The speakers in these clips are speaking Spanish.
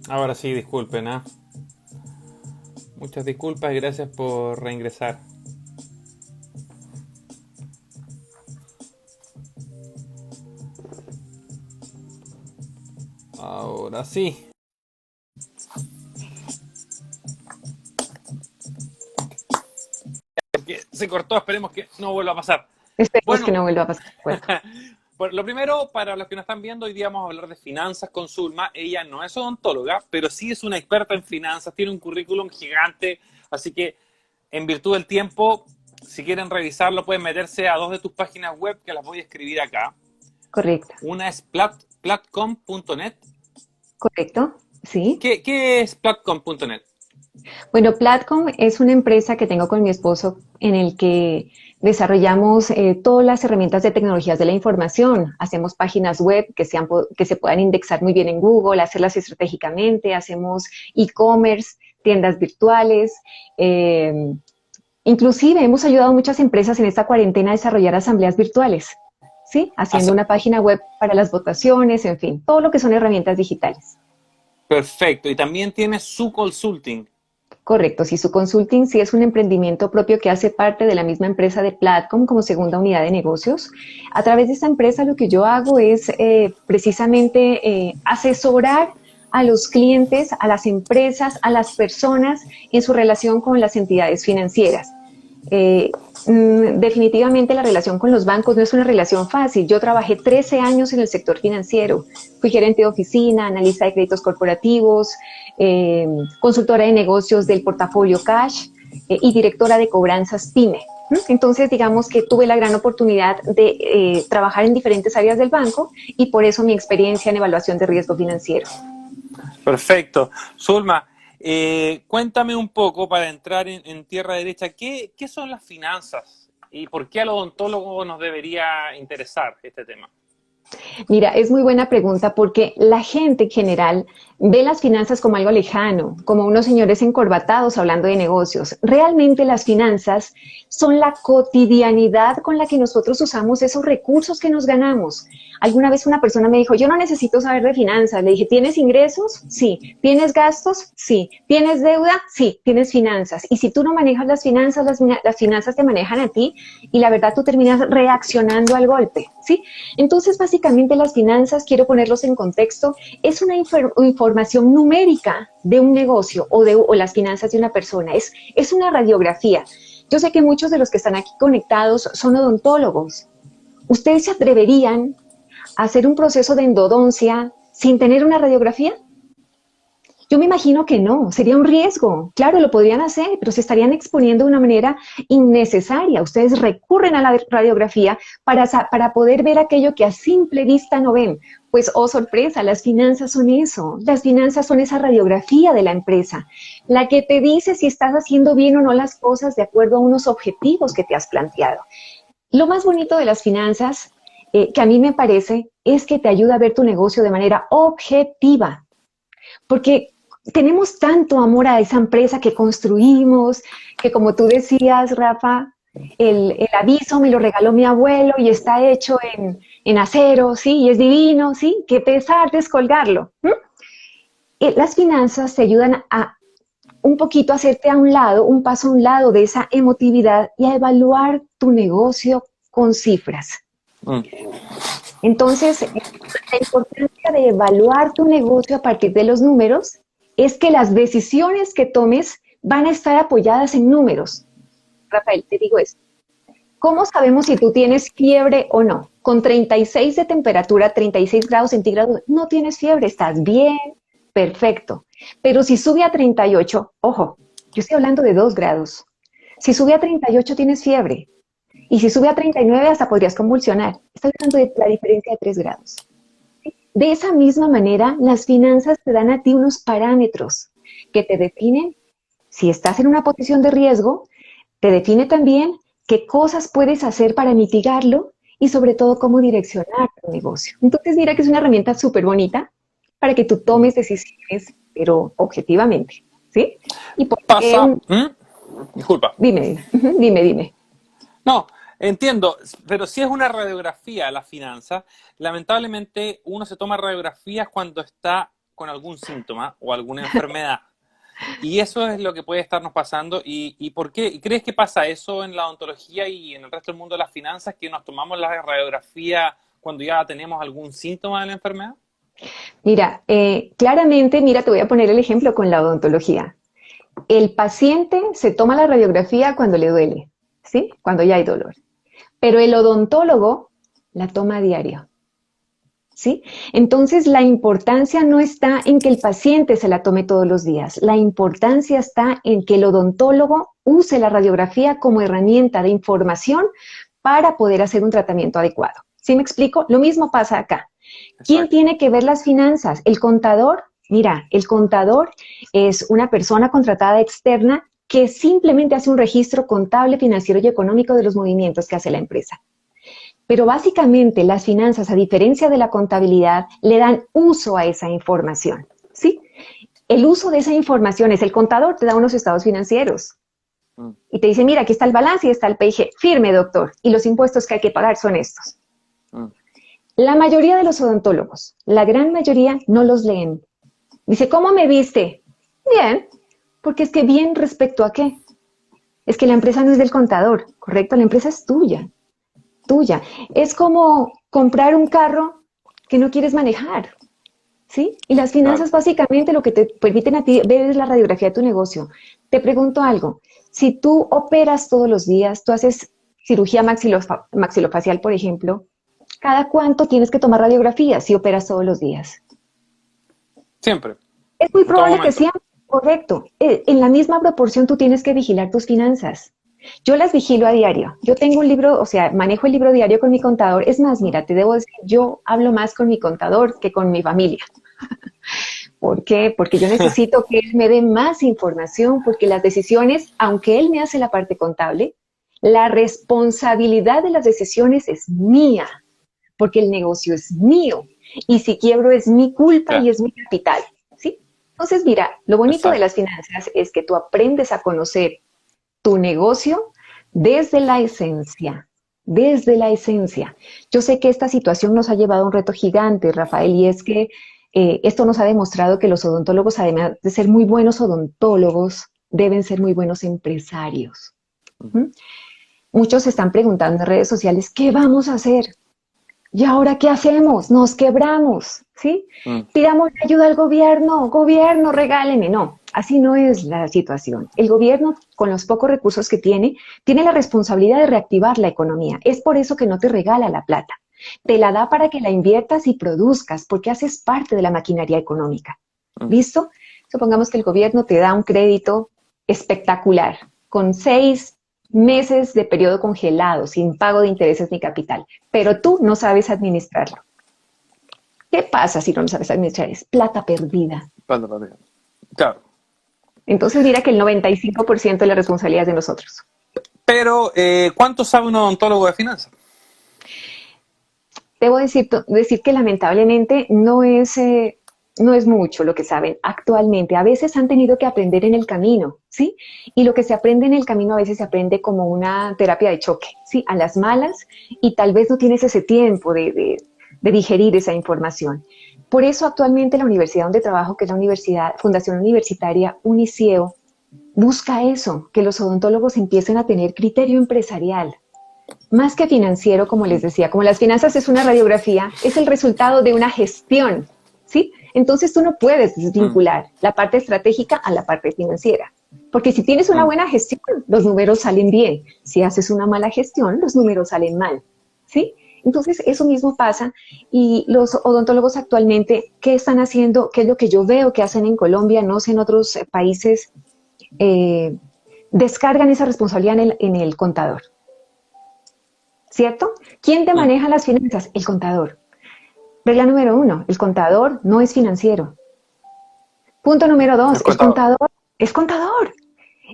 Ahora sí, disculpen, ¿ah? Muchas disculpas y gracias por reingresar. Ahora sí. Que se cortó, esperemos que no vuelva a pasar. Esperemos que Bueno, no vuelva a pasar, de acuerdo. bueno, lo primero, para los que nos están viendo, hoy día vamos a hablar de finanzas con Zulma. Ella no es odontóloga, pero sí es una experta en finanzas, tiene un currículum gigante, así que en virtud del tiempo, si quieren revisarlo, pueden meterse a dos de tus páginas web que las voy a escribir acá. Correcto, Una es platcom.net. correcto, sí. ¿Qué es platcom.net? Bueno, Platcom es una empresa que tengo con mi esposo en el que desarrollamos todas las herramientas de tecnologías de la información. Hacemos páginas web que se puedan indexar muy bien en Google, hacerlas estratégicamente, hacemos e-commerce, tiendas virtuales. eh, Inclusive hemos ayudado a muchas empresas en esta cuarentena a desarrollar asambleas virtuales, ¿sí? Haciendo una página web para las votaciones, en fin, todo lo que son herramientas digitales. Perfecto. Y también tiene su consulting. Correcto, si su consulting sí es un emprendimiento propio que hace parte de la misma empresa de Platcom como segunda unidad de negocios. A través de esta empresa lo que yo hago es precisamente asesorar a los clientes, a las empresas, a las personas en su relación con las entidades financieras. Definitivamente la relación con los bancos no es una relación fácil. Yo trabajé 13 años en el sector financiero. Fui gerente de oficina, analista de créditos corporativos, eh, consultora de negocios del portafolio Cash y directora de cobranzas PYME. Entonces, digamos que tuve la gran oportunidad de trabajar en diferentes áreas del banco y por eso mi experiencia en evaluación de riesgo financiero. Perfecto. Zulma, cuéntame un poco para entrar en tierra derecha, ¿qué son las finanzas y por qué al odontólogo nos debería interesar este tema? Mira, es muy buena pregunta porque la gente en general ve las finanzas como algo lejano, como unos señores encorbatados hablando de negocios. Realmente las finanzas son la cotidianidad con la que nosotros usamos esos recursos que nos ganamos. Alguna vez una persona me dijo, yo no necesito saber de finanzas. Le dije, ¿tienes ingresos? Sí. ¿Tienes gastos? Sí. ¿Tienes deuda? Sí. Tienes finanzas. Y si tú no manejas las finanzas te manejan a ti y la verdad tú terminas reaccionando al golpe, ¿sí? Entonces, básicamente las finanzas, quiero ponerlos en contexto, es una información numérica de un negocio o las finanzas de una persona, es una radiografía. Yo sé que muchos de los que están aquí conectados son odontólogos. ¿Ustedes se atreverían a hacer un proceso de endodoncia sin tener una radiografía? Yo me imagino que no, sería un riesgo. Claro, lo podrían hacer, pero se estarían exponiendo de una manera innecesaria. Ustedes recurren a la radiografía para poder ver aquello que a simple vista no ven. Pues, oh sorpresa, las finanzas son eso. Las finanzas son esa radiografía de la empresa, la que te dice si estás haciendo bien o no las cosas de acuerdo a unos objetivos que te has planteado. Lo más bonito de las finanzas, que a mí me parece, es que te ayuda a ver tu negocio de manera objetiva, porque tenemos tanto amor a esa empresa que construimos, que como tú decías, Rafa, el aviso me lo regaló mi abuelo y está hecho en acero, ¿sí? Y es divino, ¿sí? Qué pesar descolgarlo. Las finanzas te ayudan a un poquito hacerte a un lado, un paso a un lado de esa emotividad y a evaluar tu negocio con cifras. Mm. Entonces, la importancia de evaluar tu negocio a partir de los números es que las decisiones que tomes van a estar apoyadas en números. Rafael, te digo esto. ¿Cómo sabemos si tú tienes fiebre o no? Con 36 de temperatura, 36 grados centígrados, no tienes fiebre, estás bien, perfecto. Pero si sube a 38, ojo, yo estoy hablando de 2 grados. Si sube a 38 tienes fiebre. Y si sube a 39 hasta podrías convulsionar. Estoy hablando de la diferencia de 3 grados. De esa misma manera, las finanzas te dan a ti unos parámetros que te definen si estás en una posición de riesgo, te define también qué cosas puedes hacer para mitigarlo y sobre todo cómo direccionar tu negocio. Entonces mira que es una herramienta súper bonita para que tú tomes decisiones, pero objetivamente, ¿sí? ¿Y por Pasa, qué? disculpa. Dime, dime. No, entiendo, pero si es una radiografía la finanza, lamentablemente uno se toma radiografías cuando está con algún síntoma o alguna enfermedad. Y eso es lo que puede estarnos pasando. ¿Y por qué? ¿Y crees que pasa eso en la odontología y en el resto del mundo de las finanzas, que nos tomamos la radiografía cuando ya tenemos algún síntoma de la enfermedad? Mira, claramente, mira, te voy a poner el ejemplo con la odontología. El paciente se toma la radiografía cuando le duele, ¿sí? Cuando ya hay dolor. Pero el odontólogo la toma a diario, ¿sí? Entonces, la importancia no está en que el paciente se la tome todos los días. La importancia está en que el odontólogo use la radiografía como herramienta de información para poder hacer un tratamiento adecuado. ¿Sí me explico? Lo mismo pasa acá. ¿Quién Exacto. tiene que ver las finanzas? ¿El contador? Mira, el contador es una persona contratada externa que simplemente hace un registro contable, financiero y económico de los movimientos que hace la empresa. Pero básicamente las finanzas, a diferencia de la contabilidad, le dan uso a esa información, ¿sí? El uso de esa información es el contador te da unos estados financieros Mm, y te dice, mira, aquí está el balance y está el PIG. Firme, doctor, y los impuestos que hay que pagar son estos. mm. La mayoría de los odontólogos, la gran mayoría, no los leen. Dice, ¿cómo me viste? Bien, porque es que bien respecto a qué. Es que la empresa no es del contador, ¿correcto? La empresa es tuya, tuya. Es como comprar un carro que no quieres manejar, ¿sí? Y las Claro. finanzas básicamente lo que te permiten a ti ver es la radiografía de tu negocio. Te pregunto algo, si tú operas todos los días, tú haces cirugía maxilofacial, por ejemplo, ¿cada cuánto tienes que tomar radiografías si operas todos los días? Siempre, Es muy en todo probable que momento. sea correcto. En la misma proporción tú tienes que vigilar tus finanzas. Yo las vigilo a diario. Yo tengo un libro, o sea, manejo el libro diario con mi contador. Es más, Mm, mira, te debo decir, yo hablo más con mi contador que con mi familia. ¿Por qué? Porque yo necesito que él me dé más información, porque las decisiones, aunque él me hace la parte contable, la responsabilidad de las decisiones es mía, porque el negocio es mío. Y si quiebro es mi culpa claro, y es mi capital, ¿sí? Entonces, mira, lo bonito de exacto. las finanzas es que tú aprendes a conocer tu negocio desde la esencia, desde la esencia. Yo sé que esta situación nos ha llevado a un reto gigante, Rafael, y es que esto nos ha demostrado que los odontólogos, además de ser muy buenos odontólogos, deben ser muy buenos empresarios. Mm, ¿Mm? Muchos se están preguntando en redes sociales, ¿qué vamos a hacer? ¿Y ahora qué hacemos? Nos quebramos, ¿sí? mm, Pidamos ayuda al gobierno, regálenme. No, así no es la situación. El gobierno, con los pocos recursos que tiene la responsabilidad de reactivar la economía. Es por eso que no te regala la plata. Te la da para que la inviertas y produzcas, porque haces parte de la maquinaria económica. mm. ¿Listo? Supongamos que el gobierno te da un crédito espectacular, con 6 meses de periodo congelado, sin pago de intereses ni capital, pero tú no sabes administrarlo. ¿Qué pasa si no lo sabes administrar? Es plata perdida. Cuando lo digan. Claro. Entonces mira que el 95% de la responsabilidad es de nosotros. Pero, ¿cuánto sabe un odontólogo de finanzas? Debo decir que lamentablemente no es mucho lo que saben actualmente. A veces han tenido que aprender en el camino, ¿sí? Y lo que se aprende en el camino a veces se aprende como una terapia de choque, ¿sí? A las malas, y tal vez no tienes ese tiempo de digerir esa información. Por eso actualmente la universidad donde trabajo, que es la Universidad, Fundación Universitaria Uniceo, busca eso, que los odontólogos empiecen a tener criterio empresarial, más que financiero, como les decía. Como las finanzas es una radiografía, es el resultado de una gestión, ¿sí? Entonces tú no puedes Mm, desvincular la parte estratégica a la parte financiera, porque si tienes una mm. buena gestión, los números salen bien. Si haces una mala gestión, los números salen mal, ¿sí? Entonces eso mismo pasa, y los odontólogos actualmente, ¿qué están haciendo? ¿Qué es lo que yo veo que hacen en Colombia? No sé en otros países. eh, Descargan esa responsabilidad en el contador, ¿cierto? ¿Quién te Mm. maneja las finanzas? El contador. Regla número 1, el contador no es financiero. Punto número El 2, el contador. contador es contador.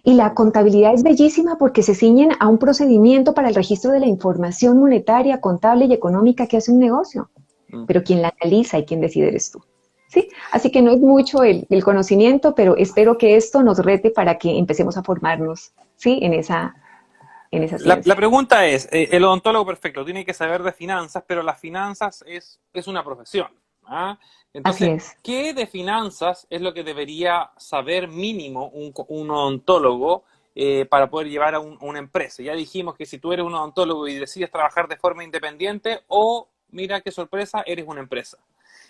Y la contabilidad es bellísima porque se ciñen a un procedimiento para el registro de la información monetaria, contable y económica que hace un negocio. Mm. Pero quien la analiza y quien decide eres tú. ¿Sí? Así que no es mucho el conocimiento, pero espero que esto nos rete para que empecemos a formarnos, ¿sí? En esa La ciencia. pregunta es, el odontólogo perfecto tiene que saber de finanzas, pero las finanzas es una profesión. ¿Ah? Así Entonces, es. ¿qué de finanzas es lo que debería saber mínimo un odontólogo para poder llevar a una empresa? Ya dijimos que si tú eres un odontólogo y decides trabajar de forma independiente, o mira qué sorpresa, eres una empresa.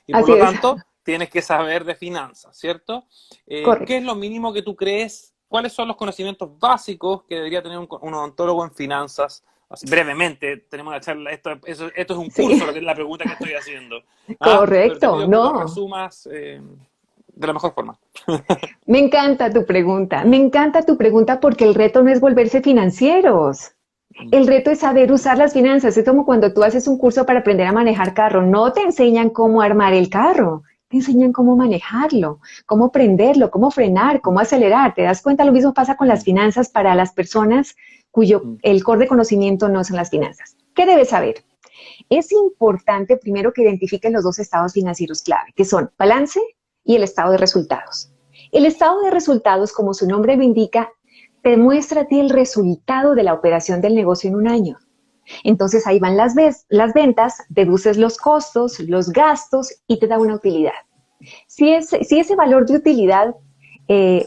Y por Así lo es. tanto, tienes que saber de finanzas, ¿cierto? ¿Qué es Correcto. lo mínimo que tú crees? ¿Cuáles son los conocimientos básicos que debería tener un odontólogo en finanzas? Así, brevemente, tenemos una charla, esto es un Sí, curso, lo que es la pregunta que estoy haciendo. ¿Ah? Pero te correcto. pido que lo No. resumas de la mejor forma. Me encanta tu pregunta. Me encanta tu pregunta porque el reto no es volverse financieros. El reto es saber usar las finanzas. Es como cuando tú haces un curso para aprender a manejar carro. No te enseñan cómo armar el carro, te enseñan cómo manejarlo, cómo prenderlo, cómo frenar, cómo acelerar. ¿Te das cuenta? Lo mismo pasa con las finanzas para las personas cuyo el core de conocimiento no son las finanzas. ¿Qué debes saber? Es importante primero que identifiquen los dos estados financieros clave, que son balance y el estado de resultados. El estado de resultados, como su nombre lo indica, te muestra a ti el resultado de la operación del negocio en un año. Entonces ahí van las ventas, deduces los costos, los gastos y te da una utilidad. Si ese valor de utilidad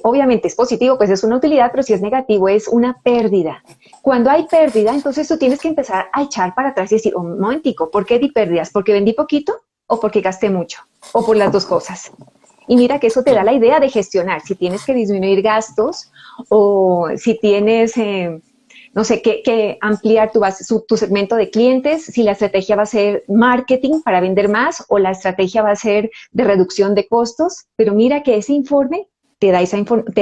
obviamente es positivo, pues es una utilidad, pero si es negativo es una pérdida. Cuando hay pérdida, entonces tú tienes que empezar a echar para atrás y decir, un momentico, ¿por qué di pérdidas? ¿Porque vendí poquito o porque gasté mucho? O por las dos cosas. Y mira que eso te da la idea de gestionar, si tienes que disminuir gastos o si tienes, no sé, que ampliar tu segmento de clientes, si la estrategia va a ser marketing para vender más o la estrategia va a ser de reducción de costos. Pero mira que ese informe te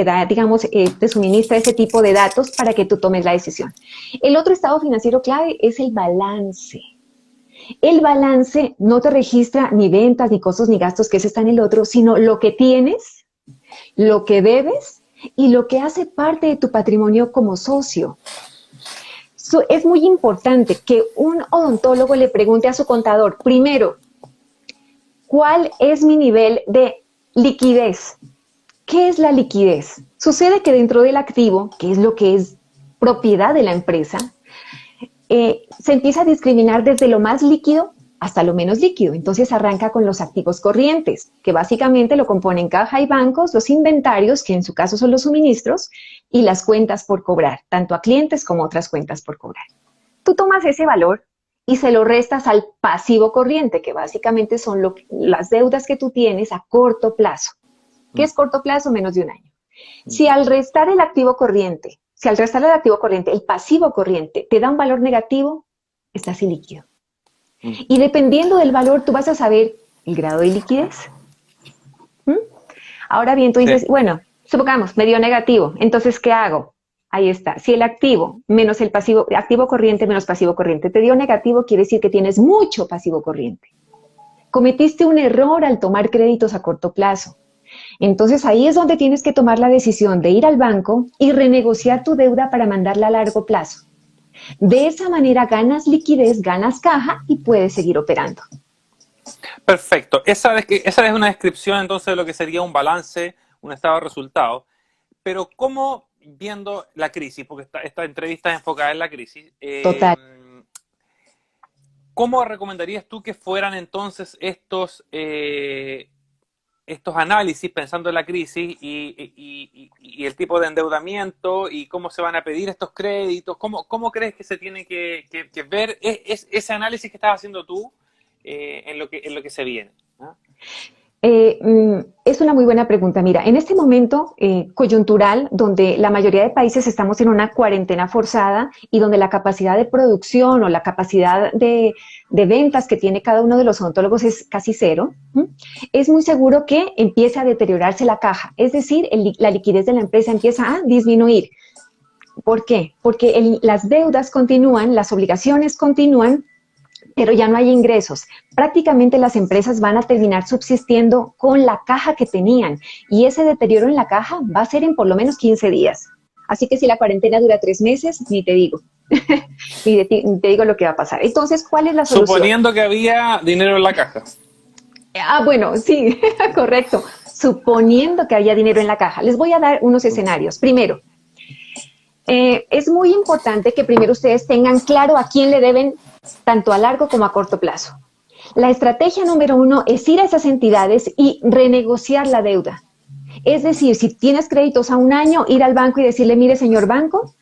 da, digamos, te suministra ese tipo de datos para que tú tomes la decisión. El otro estado financiero clave es el balance. El balance no te registra ni ventas, ni costos, ni gastos, que ese está en el otro, sino lo que tienes, lo que debes y lo que hace parte de tu patrimonio como socio. Es muy importante que un odontólogo le pregunte a su contador, primero, ¿cuál es mi nivel de liquidez? ¿Qué es la liquidez? Sucede que dentro del activo, que es lo que es propiedad de la empresa, se empieza a discriminar desde lo más líquido hasta lo menos líquido. Entonces arranca con los activos corrientes, que básicamente lo componen caja y bancos, los inventarios, que en su caso son los suministros, y las cuentas por cobrar, tanto a clientes como otras cuentas por cobrar. Tú tomas ese valor y se lo restas al pasivo corriente, que básicamente son las deudas que tú tienes a corto plazo. ¿Qué es corto plazo? Menos de un año. Si al restar el activo corriente, el pasivo corriente te da un valor negativo, estás ilíquido. Y dependiendo del valor, tú vas a saber el grado de liquidez. ¿Mm? Ahora bien, tú dices, Sí. bueno, supongamos, me dio negativo, entonces, ¿qué hago? Ahí está. Si el activo menos el pasivo, activo corriente menos pasivo corriente te dio negativo, quiere decir que tienes mucho pasivo corriente. Cometiste un error al tomar créditos a corto plazo. Entonces ahí es donde tienes que tomar la decisión de ir al banco y renegociar tu deuda para mandarla a largo plazo. De esa manera ganas liquidez, ganas caja y puedes seguir operando. Perfecto. Esa es una descripción entonces de lo que sería un balance, un estado de resultados. Pero ¿cómo, viendo la crisis, porque esta entrevista es enfocada en la crisis, Total. ¿cómo recomendarías tú que fueran entonces estos análisis pensando en la crisis y el tipo de endeudamiento y cómo se van a pedir estos créditos? ¿Cómo crees que se tiene que ver ese análisis que estás haciendo tú en lo que se viene? ¿No? Es una muy buena pregunta. Mira, en este momento coyuntural, donde la mayoría de países estamos en una cuarentena forzada y donde la capacidad de producción o la capacidad de ventas que tiene cada uno de los odontólogos es casi cero, es muy seguro que empiece a deteriorarse la caja. Es decir, la liquidez de la empresa empieza a disminuir. ¿Por qué? Porque las deudas continúan, las obligaciones continúan, pero ya no hay ingresos. Prácticamente las empresas van a terminar subsistiendo con la caja que tenían y ese deterioro en la caja va a ser en por lo menos 15 días. Así que si la cuarentena dura 3 meses, ni te digo. Ni te digo lo que va a pasar. Entonces, ¿cuál es la solución? Suponiendo que había dinero en la caja. Bueno, sí, correcto. Suponiendo que había dinero en la caja. Les voy a dar unos escenarios. Primero, es muy importante que primero ustedes tengan claro a quién le deben tanto a largo como a corto plazo. La estrategia número 1 es ir a esas entidades y renegociar la deuda. Es decir, si tienes créditos a un año, ir al banco y decirle, mire, señor banco,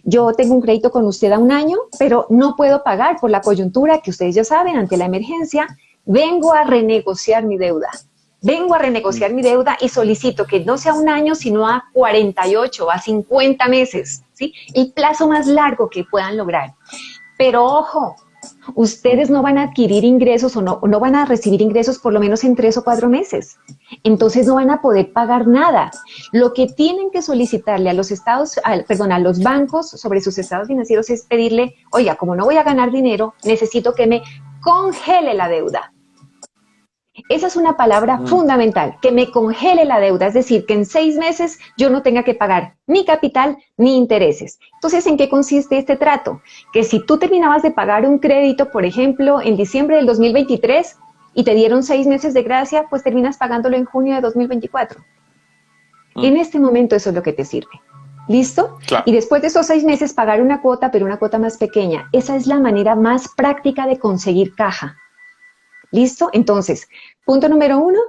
yo tengo un crédito con usted a un año, pero no puedo pagar por la coyuntura que ustedes ya saben, ante la emergencia, vengo a renegociar mi deuda. Vengo a renegociar mi deuda y solicito que no sea un año, sino a 48, a 50 meses, ¿sí? El plazo más largo que puedan lograr. Pero ojo, ustedes no van a adquirir ingresos o no van a recibir ingresos por lo menos en 3 o 4 meses. Entonces no van a poder pagar nada. Lo que tienen que solicitarle a los a los bancos sobre sus estados financieros es pedirle, oiga, como no voy a ganar dinero, necesito que me congele la deuda. Esa es una palabra fundamental, que me congele la deuda, es decir, que en 6 meses yo no tenga que pagar ni capital ni intereses. Entonces, ¿en qué consiste este trato? Que si tú terminabas de pagar un crédito, por ejemplo, en diciembre del 2023 y te dieron 6 meses de gracia, pues terminas pagándolo en junio de 2024. En este momento eso es lo que te sirve. ¿Listo? Claro. Y después de esos 6 meses pagar una cuota, pero una cuota más pequeña. Esa es la manera más práctica de conseguir caja. ¿Listo? Entonces, punto número 1,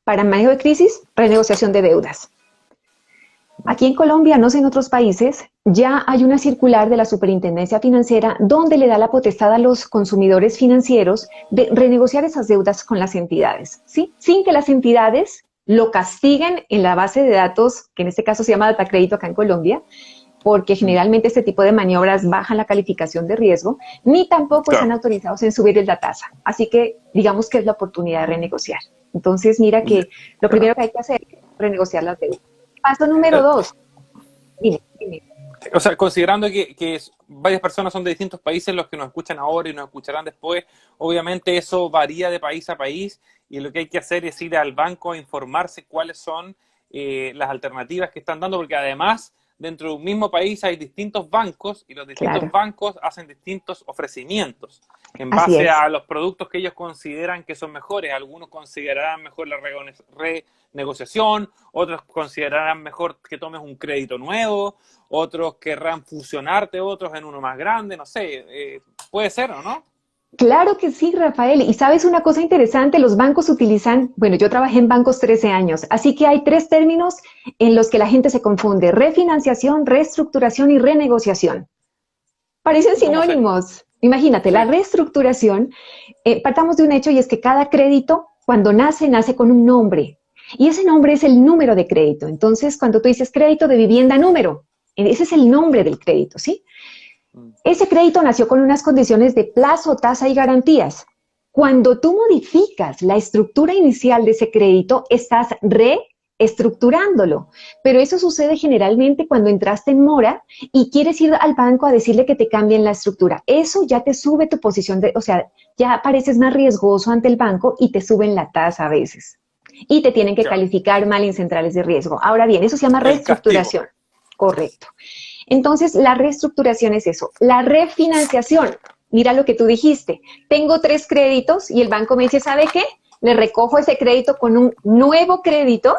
para manejo de crisis, renegociación de deudas. Aquí en Colombia, no sé en otros países, ya hay una circular de la Superintendencia Financiera donde le da la potestad a los consumidores financieros de renegociar esas deudas con las entidades, ¿sí? Sin que las entidades lo castiguen en la base de datos, que en este caso se llama Data Crédito acá en Colombia, porque generalmente este tipo de maniobras bajan la calificación de riesgo, ni tampoco están autorizados en subir la tasa. Así que digamos que es la oportunidad de renegociar. Entonces mira que lo primero que hay que hacer es renegociar las deudas. Paso número 2. Dime. O sea, considerando que varias personas son de distintos países los que nos escuchan ahora y nos escucharán después, obviamente eso varía de país a país y lo que hay que hacer es ir al banco a informarse cuáles son las alternativas que están dando, porque además dentro de un mismo país hay distintos bancos y los distintos bancos hacen distintos ofrecimientos en base a los productos que ellos consideran que son mejores. Algunos considerarán mejor la renegociación, otros considerarán mejor que tomes un crédito nuevo, otros querrán fusionarte, otros en uno más grande, no sé, puede ser, ¿o no? Claro que sí, Rafael. Y sabes una cosa interesante, los bancos utilizan, bueno, yo trabajé en bancos 13 años, así que hay 3 términos en los que la gente se confunde: refinanciación, reestructuración y renegociación. Parecen sinónimos. Imagínate, la reestructuración, partamos de un hecho y es que cada crédito, cuando nace con un nombre. Y ese nombre es el número de crédito. Entonces, cuando tú dices crédito de vivienda número, ese es el nombre del crédito, ¿sí? Ese crédito nació con unas condiciones de plazo, tasa y garantías. Cuando tú modificas la estructura inicial de ese crédito, estás reestructurándolo. Pero eso sucede generalmente cuando entraste en mora y quieres ir al banco a decirle que te cambien la estructura. Eso ya te sube tu posición, o sea, ya pareces más riesgoso ante el banco y te suben la tasa a veces. Y te tienen que calificar mal en centrales de riesgo. Ahora bien, eso se llama reestructuración. Correcto. Entonces, la reestructuración es eso. La refinanciación, mira lo que tú dijiste. Tengo 3 créditos y el banco me dice, ¿sabe qué? Le recojo ese crédito con un nuevo crédito,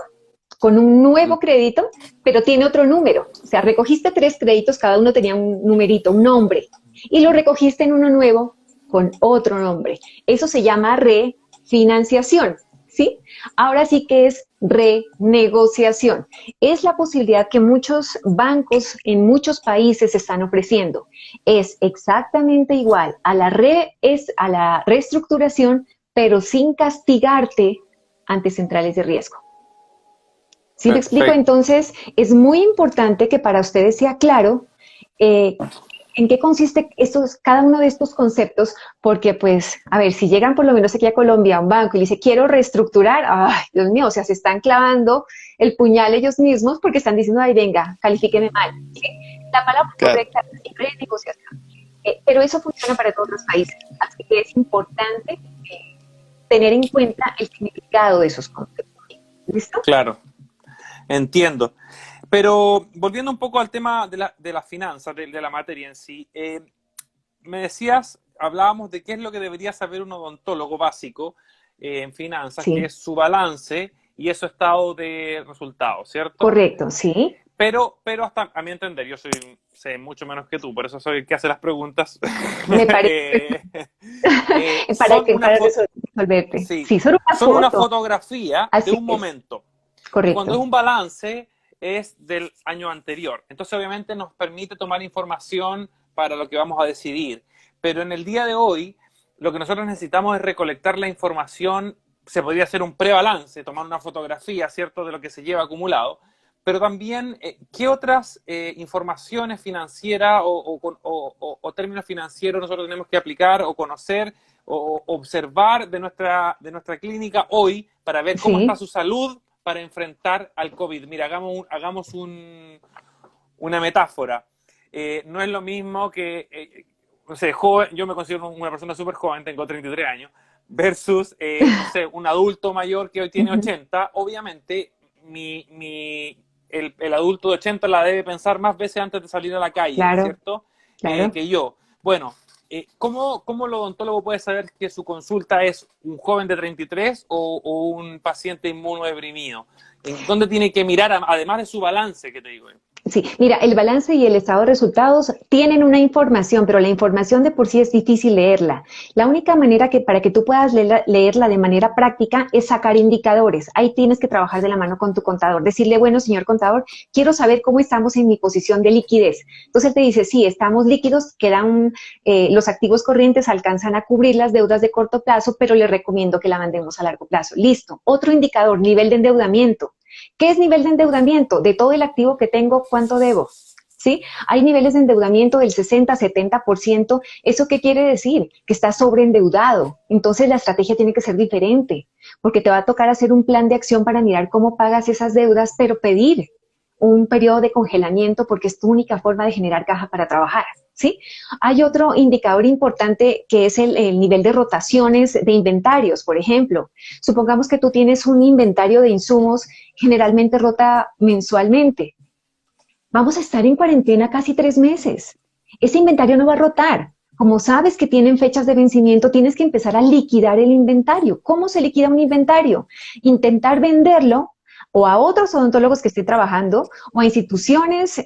pero tiene otro número. O sea, recogiste 3 créditos, cada uno tenía un numerito, un nombre, y lo recogiste en uno nuevo con otro nombre. Eso se llama refinanciación, ¿sí? Ahora sí que es renegociación. Es la posibilidad que muchos bancos en muchos países están ofreciendo. Es exactamente igual a la reestructuración, pero sin castigarte ante centrales de riesgo. ¿Sí me explico? Entonces, es muy importante que para ustedes sea claro en qué consiste cada uno de estos conceptos, porque pues, a ver, si llegan por lo menos aquí a Colombia a un banco y le dice, quiero reestructurar, ay, Dios mío, o sea, se están clavando el puñal ellos mismos porque están diciendo, ay, venga, califíqueme mal. ¿Sí? La palabra correcta es renegociación. Pero eso funciona para todos los países, así que es importante tener en cuenta el significado de esos conceptos. ¿Listo? Claro, entiendo. Pero volviendo un poco al tema de las finanzas, de la materia en sí, me decías, hablábamos de qué es lo que debería saber un odontólogo básico en finanzas, que es su balance y su estado de resultados, ¿cierto? Correcto, sí. Pero hasta, a mi entender, yo sé mucho menos que tú, por eso soy el que hace las preguntas. Me parece. resolverte. Sí, Sí, solo una son una foto. fotografía de Así un es, momento. Cuando es correcto. un balance, es del año anterior. Entonces, obviamente, nos permite tomar información para lo que vamos a decidir. Pero en el día de hoy, lo que nosotros necesitamos es recolectar la información. Se podría hacer un prebalance, tomar una fotografía, ¿cierto?, de lo que se lleva acumulado. Pero también, ¿qué otras informaciones financieras o términos financieros nosotros tenemos que aplicar o conocer o observar de nuestra clínica hoy para ver cómo está Sí, su salud para enfrentar al COVID? Mira, una metáfora. No es lo mismo que, no sé, joven, yo me considero una persona súper joven, tengo 33 años, versus, no sé, un adulto mayor que hoy tiene ujú, 80. Obviamente, el adulto de 80 la debe pensar más veces antes de salir a la calle, claro, ¿cierto? claro. Que yo. Bueno, ¿cómo el odontólogo puede saber que su consulta es un joven de 33 o un paciente inmunodeprimido? ¿En dónde tiene que mirar, además de su balance, que te digo? Sí, mira, el balance y el estado de resultados tienen una información, pero la información de por sí es difícil leerla. La única manera que para que tú puedas leerla de manera práctica es sacar indicadores. Ahí tienes que trabajar de la mano con tu contador. Decirle, bueno, señor contador, quiero saber cómo estamos en mi posición de liquidez. Entonces él te dice, sí, estamos líquidos, los activos corrientes alcanzan a cubrir las deudas de corto plazo, pero le recomiendo que la mandemos a largo plazo. Listo. Otro indicador, nivel de endeudamiento. ¿Qué es nivel de endeudamiento? De todo el activo que tengo, ¿cuánto debo? ¿Sí? Hay niveles de endeudamiento del 60-70%. ¿Eso qué quiere decir? Que estás sobreendeudado. Entonces la estrategia tiene que ser diferente, porque te va a tocar hacer un plan de acción para mirar cómo pagas esas deudas, pero pedir un periodo de congelamiento porque es tu única forma de generar caja para trabajar. ¿Sí? Hay otro indicador importante que es el nivel de rotaciones de inventarios, por ejemplo. Supongamos que tú tienes un inventario de insumos, generalmente rota mensualmente. Vamos a estar en cuarentena casi 3 meses. Ese inventario no va a rotar. Como sabes que tienen fechas de vencimiento, tienes que empezar a liquidar el inventario. ¿Cómo se liquida un inventario? Intentar venderlo o a otros odontólogos que estén trabajando o a instituciones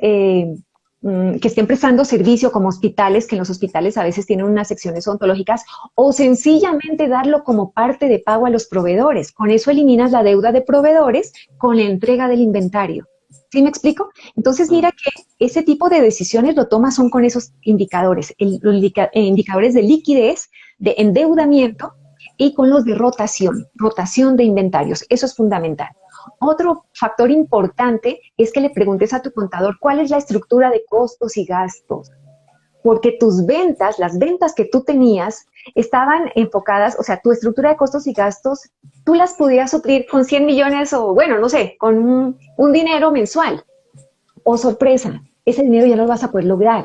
que estén prestando servicio como hospitales, que en los hospitales a veces tienen unas secciones odontológicas, o sencillamente darlo como parte de pago a los proveedores. Con eso eliminas la deuda de proveedores con la entrega del inventario. ¿Sí me explico? Entonces mira que ese tipo de decisiones lo tomas son con esos indicadores, indicadores de liquidez, de endeudamiento y con los de rotación de inventarios. Eso es fundamental. Otro factor importante es que le preguntes a tu contador cuál es la estructura de costos y gastos, porque tus ventas, las ventas que tú tenías, estaban enfocadas, o sea, tu estructura de costos y gastos, tú las podías suplir con 100 millones o, bueno, no sé, con un dinero mensual. O sorpresa, ese dinero ya no lo vas a poder lograr.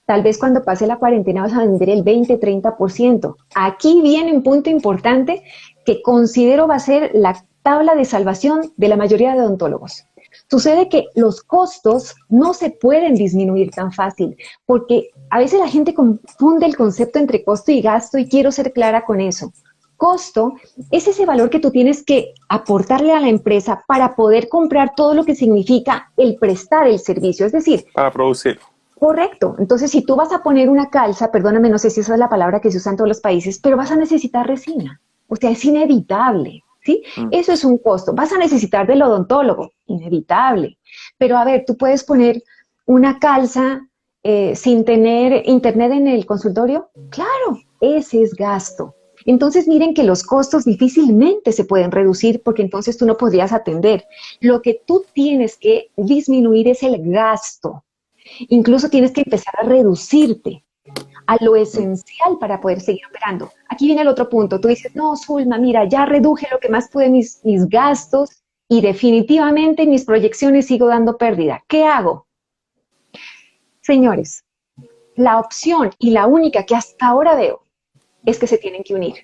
Tal vez cuando pase la cuarentena vas a vender el 20-30%. Aquí viene un punto importante que considero va a ser la tabla de salvación de la mayoría de odontólogos. Sucede que los costos no se pueden disminuir tan fácil, porque a veces la gente confunde el concepto entre costo y gasto y quiero ser clara con eso. Costo es ese valor que tú tienes que aportarle a la empresa para poder comprar todo lo que significa el prestar el servicio. Es decir, Para producir. correcto. Entonces, si tú vas a poner una calza, perdóname, no sé si esa es la palabra que se usa en todos los países, pero vas a necesitar resina. O sea, es inevitable, ¿sí? Mm. Eso es un costo. Vas a necesitar del odontólogo, inevitable. Pero a ver, tú puedes poner una calza sin tener internet en el consultorio. Claro, ese es gasto. Entonces, miren que los costos difícilmente se pueden reducir porque entonces tú no podrías atender. Lo que tú tienes que disminuir es el gasto. Incluso tienes que empezar a reducirte a lo esencial para poder seguir operando. Aquí viene el otro punto. Tú dices, no, Zulma, mira, ya reduje lo que más pude mis gastos y definitivamente en mis proyecciones sigo dando pérdida. ¿Qué hago? Señores, la opción y la única que hasta ahora veo es que se tienen que unir.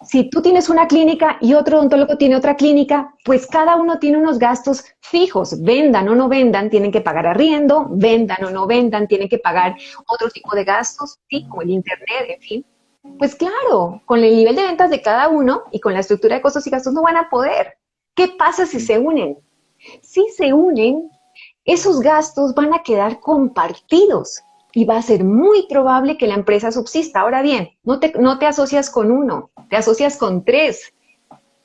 Si tú tienes una clínica y otro odontólogo tiene otra clínica, pues cada uno tiene unos gastos fijos, vendan o no vendan, tienen que pagar arriendo, vendan o no vendan, tienen que pagar otro tipo de gastos, ¿sí? Como el internet, en fin. Pues claro, con el nivel de ventas de cada uno y con la estructura de costos y gastos no van a poder. ¿Qué pasa si se unen? Si se unen, esos gastos van a quedar compartidos. y va a ser muy probable que la empresa subsista. Ahora bien, no te asocias con uno, te asocias con tres.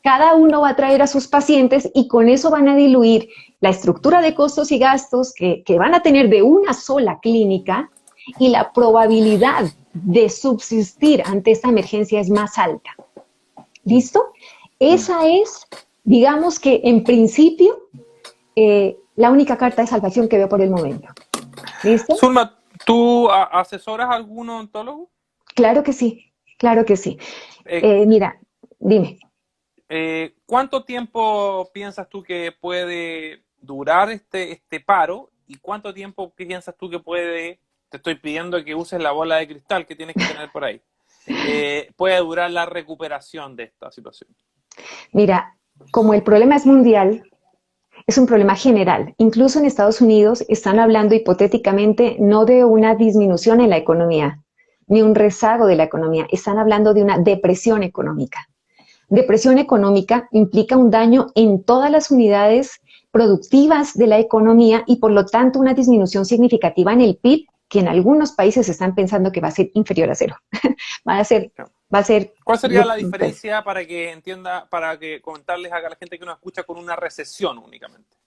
Cada uno va a traer a sus pacientes y con eso van a diluir la estructura de costos y gastos que van a tener de una sola clínica y la probabilidad de subsistir ante esta emergencia es más alta. ¿Listo? Esa es, digamos que en principio, la única carta de salvación que veo por el momento. ¿Listo? Zulma, ¿tú asesoras a algún odontólogo? Claro que sí, claro que sí. Mira, dime. ¿Cuánto tiempo piensas tú que puede durar este paro? ¿Y cuánto tiempo piensas tú que puede, te estoy pidiendo que uses la bola de cristal que tienes que tener por ahí, puede durar la recuperación de esta situación? Mira, como el problema es mundial, es un problema general. Incluso en Estados Unidos están hablando hipotéticamente no de una disminución en la economía, ni un rezago de la economía, están hablando de una depresión económica. Depresión económica implica un daño en todas las unidades productivas de la economía y por lo tanto una disminución significativa en el PIB que en algunos países están pensando que va a ser inferior a cero. va a ser. ¿Cuál sería la diferencia para que entienda, para que comentarles a la gente que nos escucha con una recesión únicamente?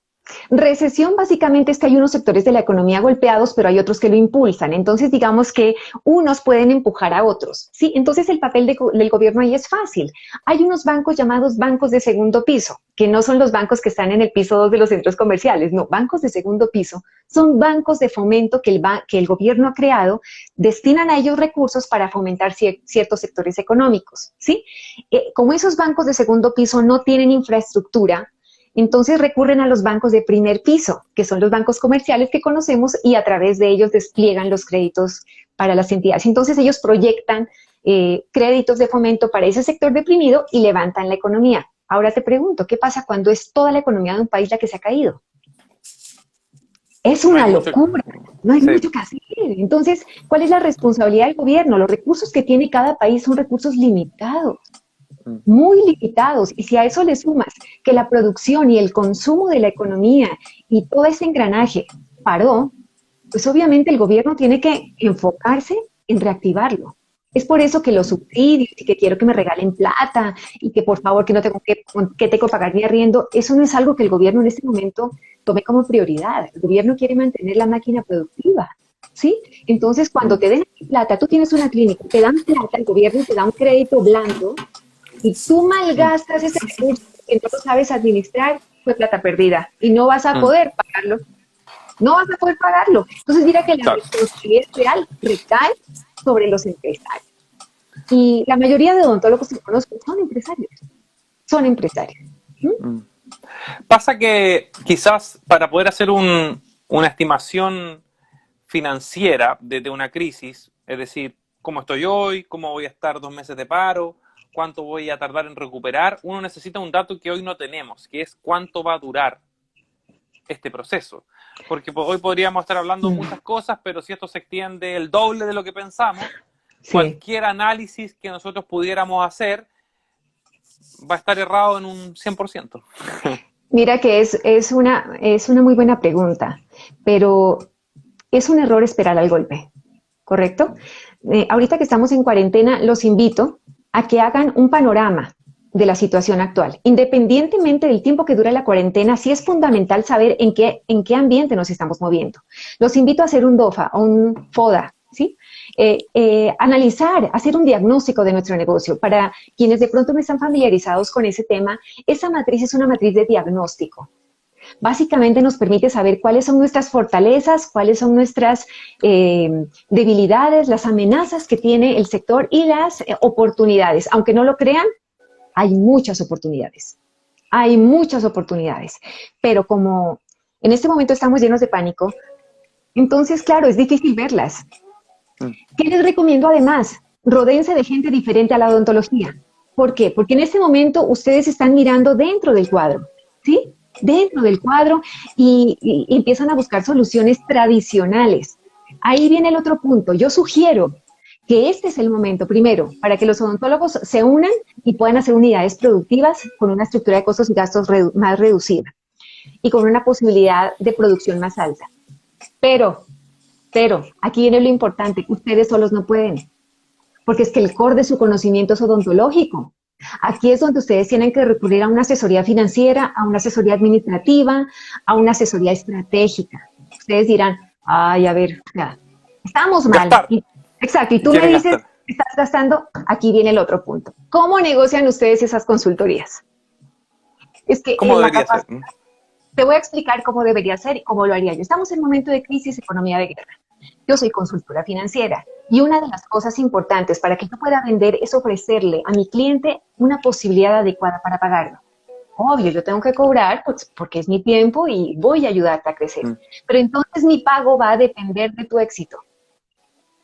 Recesión básicamente es que hay unos sectores de la economía golpeados, pero hay otros que lo impulsan. Entonces, digamos que unos pueden empujar a otros, ¿sí? Entonces, el papel del gobierno ahí es fácil. Hay unos bancos llamados bancos de segundo piso, que no son los bancos que están en el piso 2 de los centros comerciales, no, bancos de segundo piso son bancos de fomento que el gobierno ha creado, destinan a ellos recursos para fomentar ciertos sectores económicos, ¿sí? Como esos bancos de segundo piso no tienen infraestructura, entonces recurren a los bancos de primer piso, que son los bancos comerciales que conocemos y a través de ellos despliegan los créditos para las entidades. Entonces ellos proyectan créditos de fomento para ese sector deprimido y levantan la economía. Ahora te pregunto, ¿qué pasa cuando es toda la economía de un país la que se ha caído? Es una locura, no hay mucho que hacer. Entonces, ¿cuál es la responsabilidad del gobierno? Los recursos que tiene cada país son recursos limitados. Muy limitados, y si a eso le sumas que la producción y el consumo de la economía y todo ese engranaje paró, pues obviamente el gobierno tiene que enfocarse en reactivarlo. Es por eso que los subsidios y que quiero que me regalen plata y que por favor que no tengo que tengo que pagar mi arriendo, eso no es algo que el gobierno en este momento tome como prioridad. El gobierno quiere mantener la máquina productiva, ¿sí? Entonces cuando te den plata, tú tienes una clínica, te dan plata, el gobierno te da un crédito blando, y tú malgastas ese recurso que no lo sabes administrar, fue plata perdida y no vas a poder pagarlo. No vas a poder pagarlo. Entonces, mira que la responsabilidad real recae sobre los empresarios. Y la mayoría de odontólogos que conozco son empresarios. Son empresarios. Pasa que quizás para poder hacer una estimación financiera de una crisis, es decir, cómo estoy hoy, cómo voy a estar 2 meses de paro, cuánto voy a tardar en recuperar, uno necesita un dato que hoy no tenemos, que es cuánto va a durar este proceso. Porque hoy podríamos estar hablando de muchas cosas, pero si esto se extiende el doble de lo que pensamos, cualquier análisis que nosotros pudiéramos hacer va a estar errado en un 100%. Mira que es una muy buena pregunta, pero es un error esperar al golpe, ¿correcto? Ahorita que estamos en cuarentena, los invito a que hagan un panorama de la situación actual. Independientemente del tiempo que dura la cuarentena, sí es fundamental saber en qué ambiente nos estamos moviendo. Los invito a hacer un DOFA o un FODA, ¿sí? Analizar, hacer un diagnóstico de nuestro negocio. Para quienes de pronto no están familiarizados con ese tema, esa matriz es una matriz de diagnóstico. Básicamente nos permite saber cuáles son nuestras fortalezas, cuáles son nuestras debilidades, las amenazas que tiene el sector y las oportunidades. Aunque no lo crean, hay muchas oportunidades. Hay muchas oportunidades. Pero como en este momento estamos llenos de pánico, entonces, claro, es difícil verlas. ¿Qué les recomiendo además? Rodéense de gente diferente a la odontología. ¿Por qué? Porque en este momento ustedes están mirando dentro del cuadro, ¿sí? Dentro del cuadro y empiezan a buscar soluciones tradicionales. Ahí viene el otro punto. Yo sugiero que este es el momento, primero, para que los odontólogos se unan y puedan hacer unidades productivas con una estructura de costos y gastos más reducida y con una posibilidad de producción más alta. Pero Pero aquí viene lo importante, ustedes solos no pueden, porque es que el core de su conocimiento es odontológico. Aquí es donde ustedes tienen que recurrir a una asesoría financiera, a una asesoría administrativa, a una asesoría estratégica. Ustedes dirán, ay, a ver, ya, estamos mal. Gastar. Exacto, y Y tú me quieren dices, gastar. estás gastando, aquí viene el otro punto. ¿Cómo negocian ustedes esas consultorías? Es que ¿Cómo la debería ser? capacidad, te voy a explicar cómo debería ser y cómo lo haría yo. Estamos en un momento de crisis, economía de guerra. Yo soy consultora financiera y una de las cosas importantes para que yo pueda vender es ofrecerle a mi cliente una posibilidad adecuada para pagarlo. Obvio, yo tengo que cobrar pues, porque es mi tiempo y voy a ayudarte a crecer. Mm. Pero entonces mi pago va a depender de tu éxito.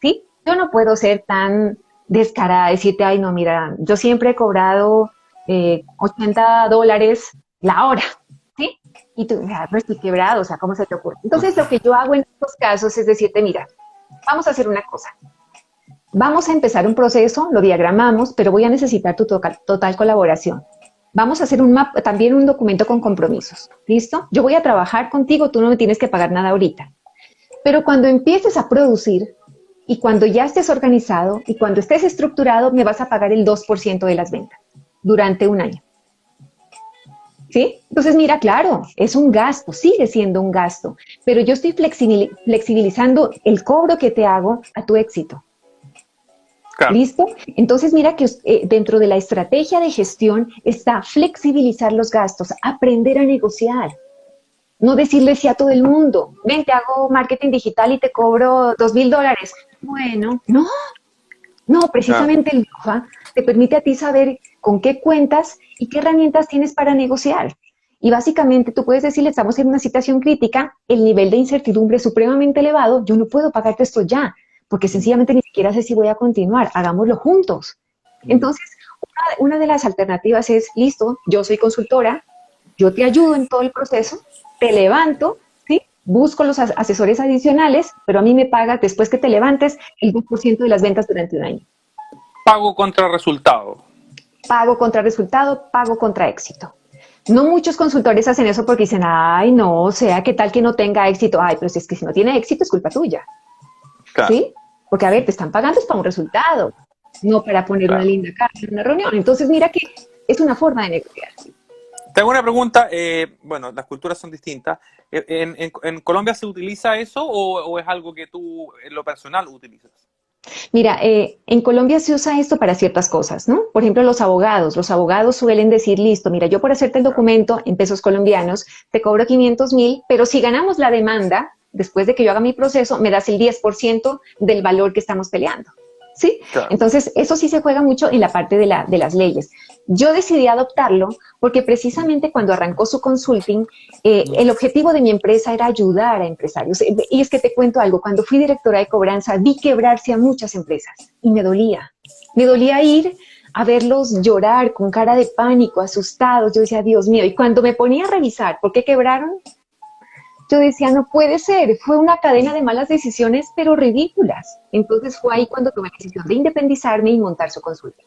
¿Sí? Yo no puedo ser tan descarada, decirte, ay, no, mira, yo siempre he cobrado $80 la hora, ¿sí? Y tú, mira, no estoy quebrado, o sea, ¿cómo se te ocurre? Entonces, lo que yo hago en estos casos es decirte, mira, vamos a hacer una cosa. Vamos a empezar un proceso, lo diagramamos, pero voy a necesitar tu total colaboración. Vamos a hacer también un documento con compromisos. ¿Listo? Yo voy a trabajar contigo, tú no me tienes que pagar nada ahorita. Pero cuando empieces a producir y cuando ya estés organizado y cuando estés estructurado, me vas a pagar el 2% de las ventas durante un año. ¿Sí? Entonces, mira, claro, es un gasto, sigue siendo un gasto, pero yo estoy flexibilizando el cobro que te hago a tu éxito. Claro. ¿Listo? Entonces, mira que dentro de la estrategia de gestión está flexibilizar los gastos, aprender a negociar. No decirle sí a todo el mundo. Ven, te hago marketing digital y te cobro $2,000. Bueno, no, no, Claro. precisamente el BAFA te permite a ti saber con qué cuentas y qué herramientas tienes para negociar. Y básicamente tú puedes decirle, estamos en una situación crítica, el nivel de incertidumbre es supremamente elevado, yo no puedo pagarte esto ya, porque Mm. sencillamente ni siquiera sé si voy a continuar, hagámoslo juntos. Mm. Entonces, una de las alternativas es, listo, yo soy consultora, yo te ayudo en todo el proceso, te levanto, ¿sí? Busco los asesores adicionales, pero a mí me pagas después que te levantes el 2% de las ventas durante un año. Pago contra resultado. Pago contra resultado, pago contra éxito. No muchos consultores hacen eso porque dicen, ay, no, o sea, ¿qué tal que no tenga éxito? Ay, pero si es que si no tiene éxito es culpa tuya, Claro, ¿sí? Porque, a ver, te están pagando es para un resultado, no para poner una claro. linda cara en una reunión. Entonces, mira que es una forma de negociar. Te hago una pregunta. Bueno, las culturas son distintas. ¿En Colombia se utiliza eso o es algo que tú en lo personal utilizas? Mira, en Colombia se usa esto para ciertas cosas, ¿no? Por ejemplo, los abogados suelen decir, listo, mira, yo por hacerte el Claro. documento en pesos colombianos te cobro 500,000, pero si ganamos la demanda, después de que yo haga mi proceso, me das el 10% del valor que estamos peleando. ¿Sí? Claro. Entonces, eso sí se juega mucho en la parte de las leyes. Yo decidí adoptarlo porque precisamente cuando arrancó su consulting, el objetivo de mi empresa era ayudar a empresarios. Y es que te cuento algo, cuando fui directora de cobranza, vi quebrarse a muchas empresas y me dolía. Me dolía ir a verlos llorar con cara de pánico, asustados. Yo decía, Dios mío, y cuando me ponía a revisar por qué quebraron, yo decía, no puede ser, fue una cadena de malas decisiones, pero ridículas. Entonces fue ahí cuando tomé la decisión de independizarme y montar su consulta.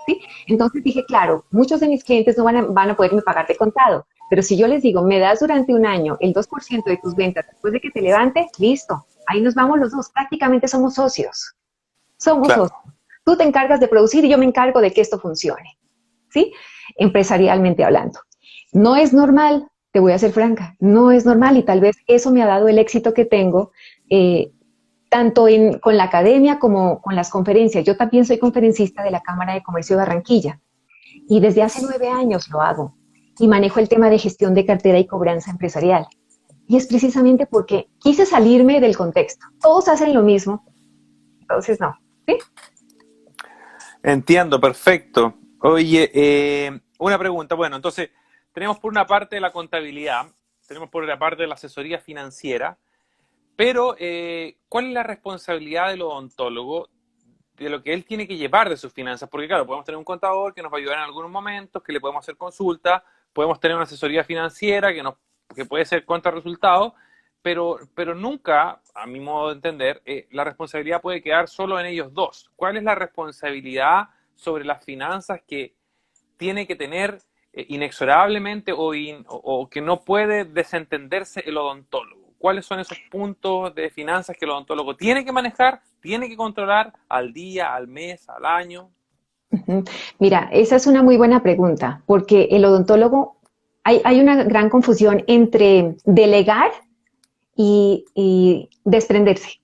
¿Sí? Entonces dije, claro, muchos de mis clientes no van a poderme pagar de contado, pero si yo les digo, me das durante un año el 2% de tus ventas después de que te levantes, listo, ahí nos vamos los dos, prácticamente somos socios. Somos Claro. socios. Tú te encargas de producir y yo me encargo de que esto funcione. ¿Sí? Empresarialmente hablando. No es normal, te voy a ser franca, no es normal y tal vez eso me ha dado el éxito que tengo, tanto con la academia como con las conferencias. Yo también soy conferencista de la Cámara de Comercio de Barranquilla y desde hace 9 años lo hago y manejo el tema de gestión de cartera y cobranza empresarial. Y es precisamente porque quise salirme del contexto. Todos hacen lo mismo, entonces no. ¿Sí? Entiendo, perfecto. Oye, una pregunta. Bueno, entonces, tenemos por una parte la contabilidad, tenemos por otra parte la asesoría financiera, pero ¿cuál es la responsabilidad del odontólogo de lo que él tiene que llevar de sus finanzas? Porque claro, podemos tener un contador que nos va a ayudar en algunos momentos, que le podemos hacer consulta, podemos tener una asesoría financiera que puede ser contra resultados, pero nunca, a mi modo de entender, la responsabilidad puede quedar solo en ellos dos. ¿Cuál es la responsabilidad sobre las finanzas que tiene que tener inexorablemente o que no puede desentenderse el odontólogo? ¿Cuáles son esos puntos de finanzas que el odontólogo tiene que manejar, tiene que controlar al día, al mes, al año? Ujú. Mira, esa es una muy buena pregunta, porque el odontólogo, hay una gran confusión entre delegar y desprenderse.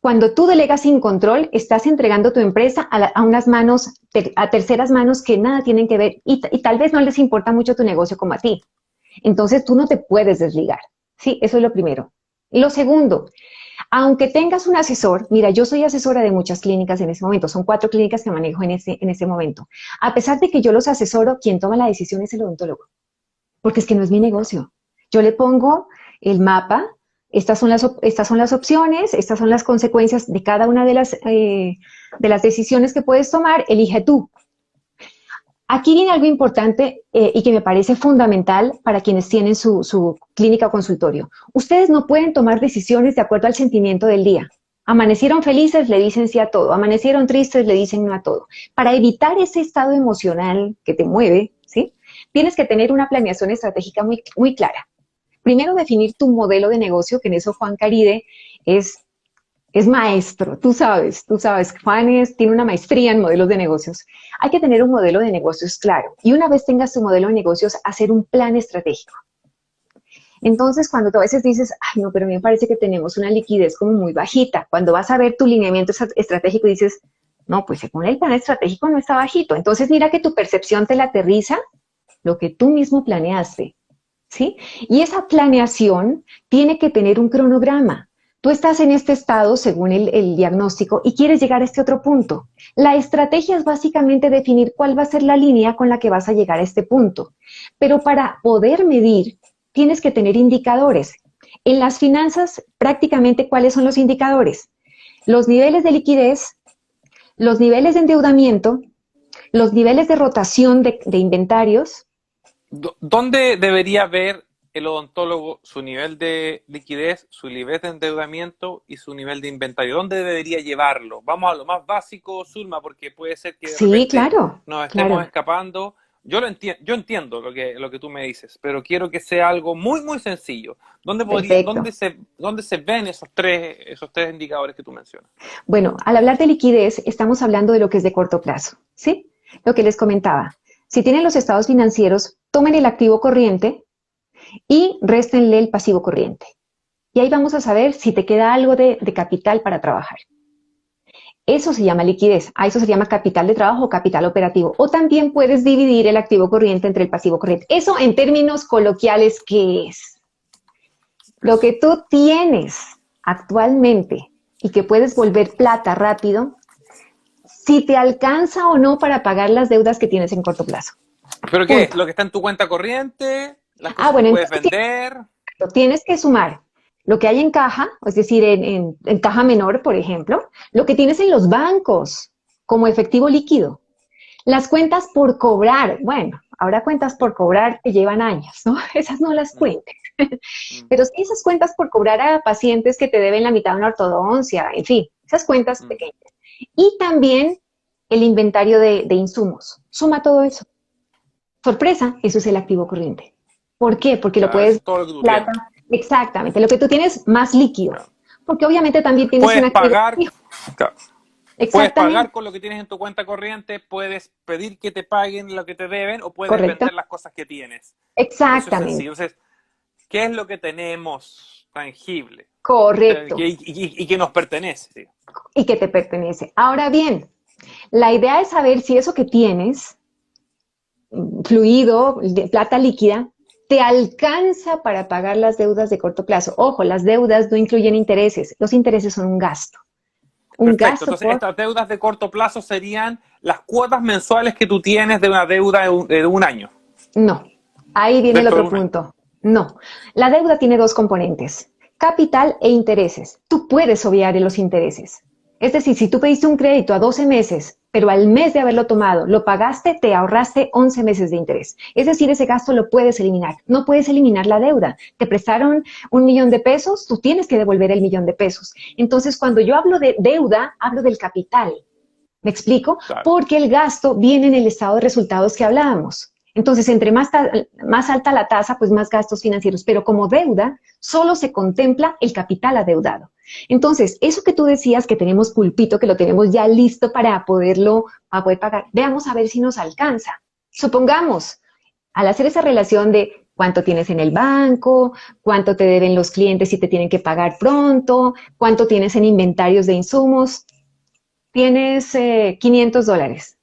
Cuando tú delegas sin control, estás entregando tu empresa a unas manos, a terceras manos que nada tienen que ver y tal vez no les importa mucho tu negocio como a ti. Entonces tú no te puedes desligar. Sí, eso es lo primero. Lo segundo, aunque tengas un asesor, mira, yo soy asesora de muchas clínicas en ese momento, son 4 clínicas que manejo en ese momento. A pesar de que yo los asesoro, quien toma la decisión es el odontólogo, porque es que no es mi negocio. Yo le pongo el mapa, estas son las opciones, estas son las consecuencias de cada una de las decisiones que puedes tomar, elige tú. Aquí viene algo importante y que me parece fundamental para quienes tienen su clínica o consultorio. Ustedes no pueden tomar decisiones de acuerdo al sentimiento del día. Amanecieron felices, le dicen sí a todo. Amanecieron tristes, le dicen no a todo. Para evitar ese estado emocional que te mueve, ¿sí? Tienes que tener una planeación estratégica muy, muy clara. Primero, definir tu modelo de negocio, que en eso Juan Caride es maestro, tú sabes, tiene una maestría en modelos de negocios. Hay que tener un modelo de negocios claro y una vez tengas tu modelo de negocios, hacer un plan estratégico. Entonces, cuando tú a veces dices, ay, no, pero a mí me parece que tenemos una liquidez como muy bajita, cuando vas a ver tu lineamiento estratégico dices, no, pues según el plan estratégico no está bajito. Entonces, mira que tu percepción te la aterriza lo que tú mismo planeaste, ¿sí? Y esa planeación tiene que tener un cronograma. Tú estás en este estado según el diagnóstico y quieres llegar a este otro punto. La estrategia es básicamente definir cuál va a ser la línea con la que vas a llegar a este punto. Pero para poder medir, tienes que tener indicadores. En las finanzas, prácticamente, ¿cuáles son los indicadores? Los niveles de liquidez, los niveles de endeudamiento, los niveles de rotación de inventarios. ¿Dónde debería ver el odontólogo su nivel de liquidez, su nivel de endeudamiento y su nivel de inventario? ¿Dónde debería llevarlo? Vamos a lo más básico, Zulma, porque puede ser que de Sí, repente claro, nos estemos claro. escapando. Yo entiendo lo que tú me dices, pero quiero que sea algo muy, muy sencillo. Perfecto. Dónde se ven esos tres indicadores que tú mencionas? Bueno, al hablar de liquidez, estamos hablando de lo que es de corto plazo, ¿sí? Lo que les comentaba. Si tienen los estados financieros, tomen el activo corriente y réstenle el pasivo corriente. Y ahí vamos a saber si te queda algo de capital para trabajar. Eso se llama liquidez. A eso se llama capital de trabajo o capital operativo. O también puedes dividir el activo corriente entre el pasivo corriente. Eso en términos coloquiales, ¿qué es? Lo Eso. que tú tienes actualmente y que puedes volver plata rápido, si te alcanza o no para pagar las deudas que tienes en corto plazo. ¿Pero qué es? Punto. ¿Lo que está en tu cuenta corriente? ¿Las Ah, cosas que bueno, puedes entonces vender? tienes que sumar lo que hay en caja, es decir, en caja menor, por ejemplo, lo que tienes en los bancos como efectivo líquido. Las cuentas por cobrar, bueno, ahora cuentas por cobrar que llevan años, ¿no? Esas no las Mm, cuentes. mm, Pero sí esas cuentas por cobrar a pacientes que te deben la mitad de una ortodoncia, en fin, esas cuentas mm. pequeñas. Y también el inventario de insumos. Suma todo eso. Sorpresa, eso es el activo corriente. ¿Por qué? Porque lo Claro, eso puedes, es todo lo que tú plata, tienes. exactamente, lo que tú tienes más líquido. Claro. Porque obviamente también tienes un Puedes activo pagar, fijo. claro, puedes Exactamente, pagar con lo que tienes en tu cuenta corriente, puedes pedir que te paguen lo que te deben o puedes correcto, vender las cosas que tienes. Eso es sencillo. exactamente, Entonces, ¿qué es lo que tenemos tangible? O sea, correcto, y que nos pertenece. ¿Sí? y que te pertenece. Ahora bien, la idea es saber si eso que tienes, fluido, de plata líquida, te alcanza para pagar las deudas de corto plazo. Ojo, las deudas no incluyen intereses, los intereses son un gasto. Un Perfecto. gasto Entonces, por, estas deudas de corto plazo serían las cuotas mensuales que tú tienes de una deuda de un año, no. Ahí viene el dentro de otro un año. punto. No. La deuda tiene dos componentes, capital e intereses. Tú puedes obviar los intereses. Es decir, si tú pediste un crédito a 12 meses, pero al mes de haberlo tomado lo pagaste, te ahorraste 11 meses de interés. Es decir, ese gasto lo puedes eliminar. No puedes eliminar la deuda. Te prestaron 1.000.000 de pesos, tú tienes que devolver el 1.000.000 de pesos. Entonces, cuando yo hablo de deuda, hablo del capital. ¿Me explico? Claro. Porque el gasto viene en el estado de resultados que hablábamos. Entonces, entre más alta la tasa, pues más gastos financieros. Pero como deuda, solo se contempla el capital adeudado. Entonces, eso que tú decías que tenemos pulpito, que lo tenemos ya listo para poder pagar, veamos a ver si nos alcanza. Supongamos, al hacer esa relación de cuánto tienes en el banco, cuánto te deben los clientes si te tienen que pagar pronto, cuánto tienes en inventarios de insumos, tienes $500.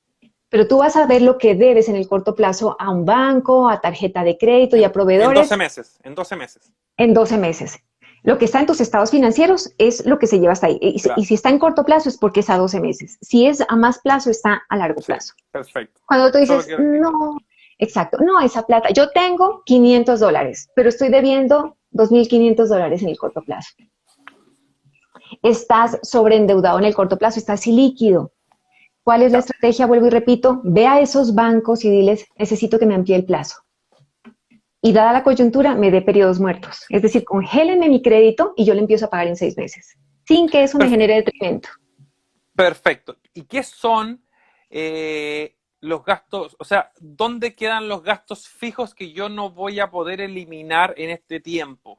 Pero tú vas a ver lo que debes en el corto plazo a un banco, a tarjeta de crédito y a En 12 proveedores meses, en 12 meses. en 12 meses. Lo que está en tus estados financieros es lo que se lleva hasta ahí. Claro. Y si está en corto plazo es porque es a 12 meses. Si es a más plazo, está a largo plazo. Perfecto. Cuando tú dices, no, exacto, no, esa plata, yo tengo $500, pero estoy debiendo $2,500 en el corto plazo. Estás sobreendeudado en el corto plazo, estás ilíquido. ¿Cuál es la estrategia? Vuelvo y repito, ve a esos bancos y diles, necesito que me amplíe el plazo. Y dada la coyuntura, me dé periodos muertos. Es decir, congélenme mi crédito y yo le empiezo a pagar en 6 meses, sin que eso me genere detrimento. Perfecto. ¿Y qué son los gastos? O sea, ¿dónde quedan los gastos fijos que yo no voy a poder eliminar en este tiempo?